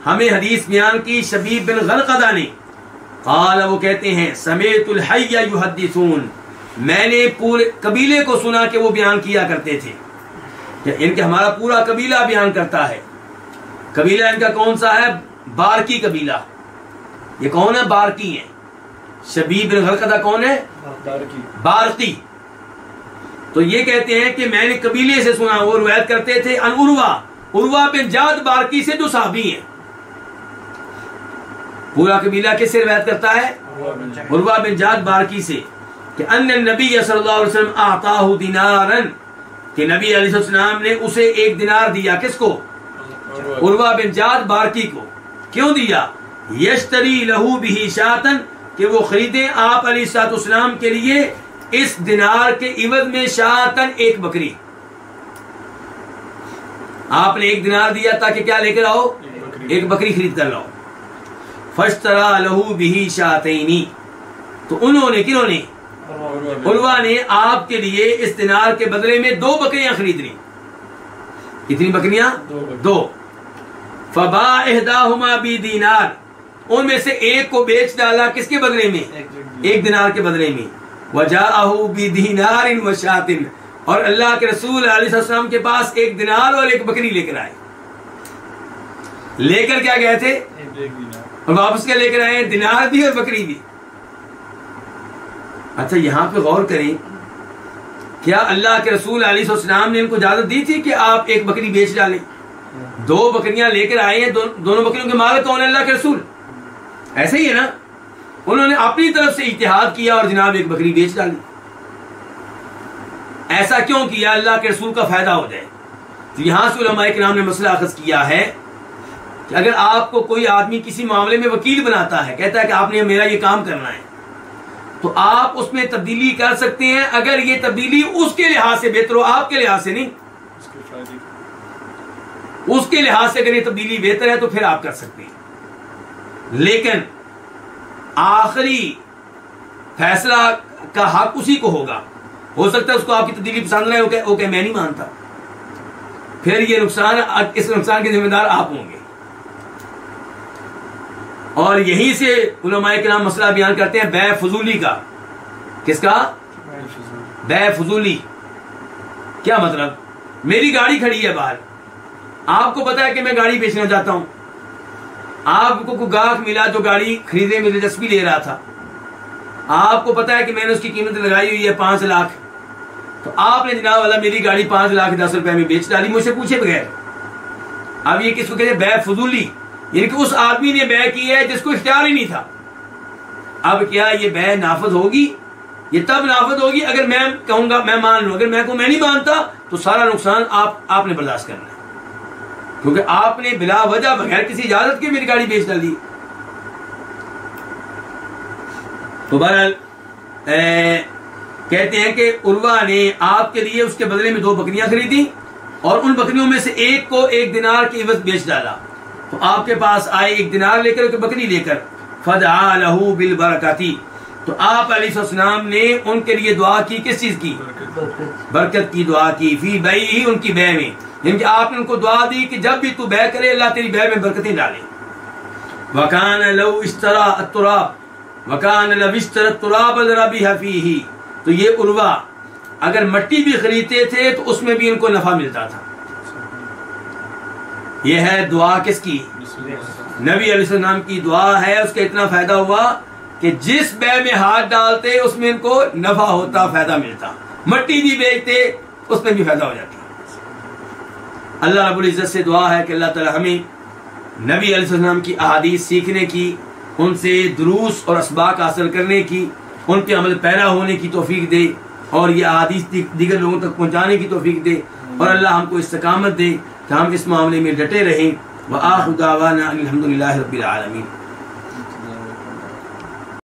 ہمیں حدیث بیان کی شبیب بن غرقدہ نے. قال، وہ کہتے ہیں سمعت الحی یحدثون، میں نے پورے قبیلے کو سنا کہ وہ بیان کیا کرتے تھے. ان کے ہمارا پورا قبیلہ بیان کرتا ہے. قبیلہ ان کا کون سا ہے؟ بارکی قبیلہ. یہ کون ہے؟ بارکی ہیں. شبیب بن غرقدہ کون ہے؟ بارکی. تو یہ کہتے ہیں کہ میں نے قبیلے سے سنا، وہ روایت کرتے تھے ان عروہ بن جاد بارکی سے جو صحابی ہیں. پورا قبیلہ کس سے روایت کرتا ہے؟ عروہ بن جاد بارکی سے، کہ ان النبی صلی اللہ علیہ وسلم اعطاہ دینارا، کہ نبی علیہ السلام نے اسے 1 دینار دیا. کس کو؟ عروہ بن جاد بارکی کو. کیوں دیا؟ یشتری لہو بہ شاتن، کہ وہ خریدیں آپ علیہ السلام کے لیے اس دینار کے عوض میں شاتن، ایک بکری. آپ نے 1 دینار دیا تاکہ کیا لے کر آؤ؟ ایک بکری خرید کر لاؤ. فاشترى له به شاتین، تو انہوں نے، کنہوں نے؟ عروہ نے آپ کے لیے اس دینار کے بدلے میں 2 بکریاں خرید لی. کتنی بکریاں؟ 2. فباع احداہما بدینار، ان میں سے ایک کو بیچ ڈالا کس کے بدلے میں؟ 1 دینار کے بدلے میں. وجاءہ بدینار وشاۃ، اور اللہ کے رسول علیہ السلام کے پاس 1 دینار اور 1 بکری لے کر آئے. لے کر کیا گئے تھے؟ اور واپس کیا لے کر آئے؟ دینار بھی اور بکری بھی. اچھا یہاں پہ غور کریں، کیا اللہ کے رسول علیہ السلام نے ان کو اجازت دی تھی کہ آپ 1 بکری بیچ ڈالیں؟ 2 بکریاں لے کر آئے ہیں، دونوں بکریوں کے مالک کون ہے؟ اللہ کے رسول. ایسے ہی ہے نا، انہوں نے اپنی طرف سے اجتہاد کیا اور جناب 1 بکری بیچ ڈالی. ایسا کیوں کیا؟ اللہ کے رسول کا فائدہ ہو جائے. تو یہاں سے علماء کرام نے مسئلہ اخذ کیا ہے کہ اگر آپ کو کوئی آدمی کسی معاملے میں وکیل بناتا ہے، کہتا ہے کہ آپ نے میرا یہ کام کرنا ہے، تو آپ اس میں تبدیلی کر سکتے ہیں اگر یہ تبدیلی اس کے لحاظ سے بہتر ہو، آپ کے لحاظ سے نہیں. اس کے لحاظ سے اگر یہ تبدیلی بہتر ہے تو پھر آپ کر سکتے ہیں. لیکن آخری فیصلہ کا حق اسی کو ہوگا. ہو سکتا ہے اس کو آپ کی تبدیلی پسند نہ ہو کہ میں نہیں مانتا، پھر یہ نقصان، اس نقصان کے ذمہ دار آپ ہوں گے. اور یہیں سے علماء کرام مسئلہ بیان کرتے ہیں بیع فضولی کا. کس کا؟ بیع فضولی. کیا مطلب؟ میری گاڑی کھڑی ہے باہر، آپ کو پتا ہے کہ میں گاڑی بیچنا چاہتا ہوں، آپ کو کوئی گاہک ملا جو گاڑی خریدنے میں دلچسپی لے رہا تھا، آپ کو پتا ہے کہ میں نے اس کی قیمت لگائی ہوئی ہے 5 لاکھ، تو آپ نے جناب والا میری گاڑی 5,10,000 روپے میں بیچ ڈالی مجھ سے پوچھے بغیر. اب یہ کس کو کہتے ہیں؟ بیع فضولی. یعنی کہ اس آدمی نے بیع کی ہے جس کو اختیار ہی نہیں تھا. اب کیا یہ بیع نافذ ہوگی؟ یہ تب نافذ ہوگی اگر میں کہوں گا میں مان لوں. اگر میں نہیں مانتا تو سارا نقصان آپ نے برداشت کرنا ہے، کیونکہ آپ نے بلا وجہ بغیر کسی اجازت کے میری گاڑی بیچ ڈالی. تو بہرحال کہتے ہیں کہ عروہ نے آپ کے لیے اس کے بدلے میں 2 بکریاں خریدی اور ان بکریوں میں سے ایک کو 1 دینار کے عوض بیچ ڈالا. تو آپ کے پاس آئے 1 دینار لے کر، 1 بکری لے کر. فدعا لہ بالبرکاتی، تو آپ علیہ السلام نے ان کے لیے دعا کی. کس چیز کی؟ برکت کی دعا کی. فی بیعہ، ان کی بیع میں. یعنی کہ آپ نے ان کو دعا دی کہ جب بھی تو بیع کرے اللہ تیری بیع میں برکتیں ڈالے. وَكَانَ لَوْ اشْتَرَى التُّرَابَ وَكَانَ لَوْ اشْتَرَى التُّرَابَ لَرَبِحَ فِيهِ، تو یہ عروہ اگر مٹی بھی خریدتے تھے تو اس میں بھی ان کو نفع ملتا تھا. یہ ہے دعا کس کی؟ نبی علیہ السلام کی دعا ہے. اس کا اتنا فائدہ ہوا کہ جس بیع میں ہاتھ ڈالتے اس میں ان کو نفع ہوتا، فائدہ ملتا. مٹی بھی بیچتے اس میں بھی فائدہ ہو جاتا. اللہ رب العزت سے دعا ہے کہ اللہ تعالی ہمیں نبی علیہ السلام کی احادیث سیکھنے کی، ان سے دروس اور اسباق حاصل کرنے کی، ان پہ عمل پیرا ہونے کی توفیق دے، اور یہ احادیث دیگر لوگوں تک پہنچانے کی توفیق دے، اور اللہ ہم کو استقامت دے کہ ہم اس معاملے میں ڈٹے رہیں. وآخر دعوانا الحمدللہ رب العالمین.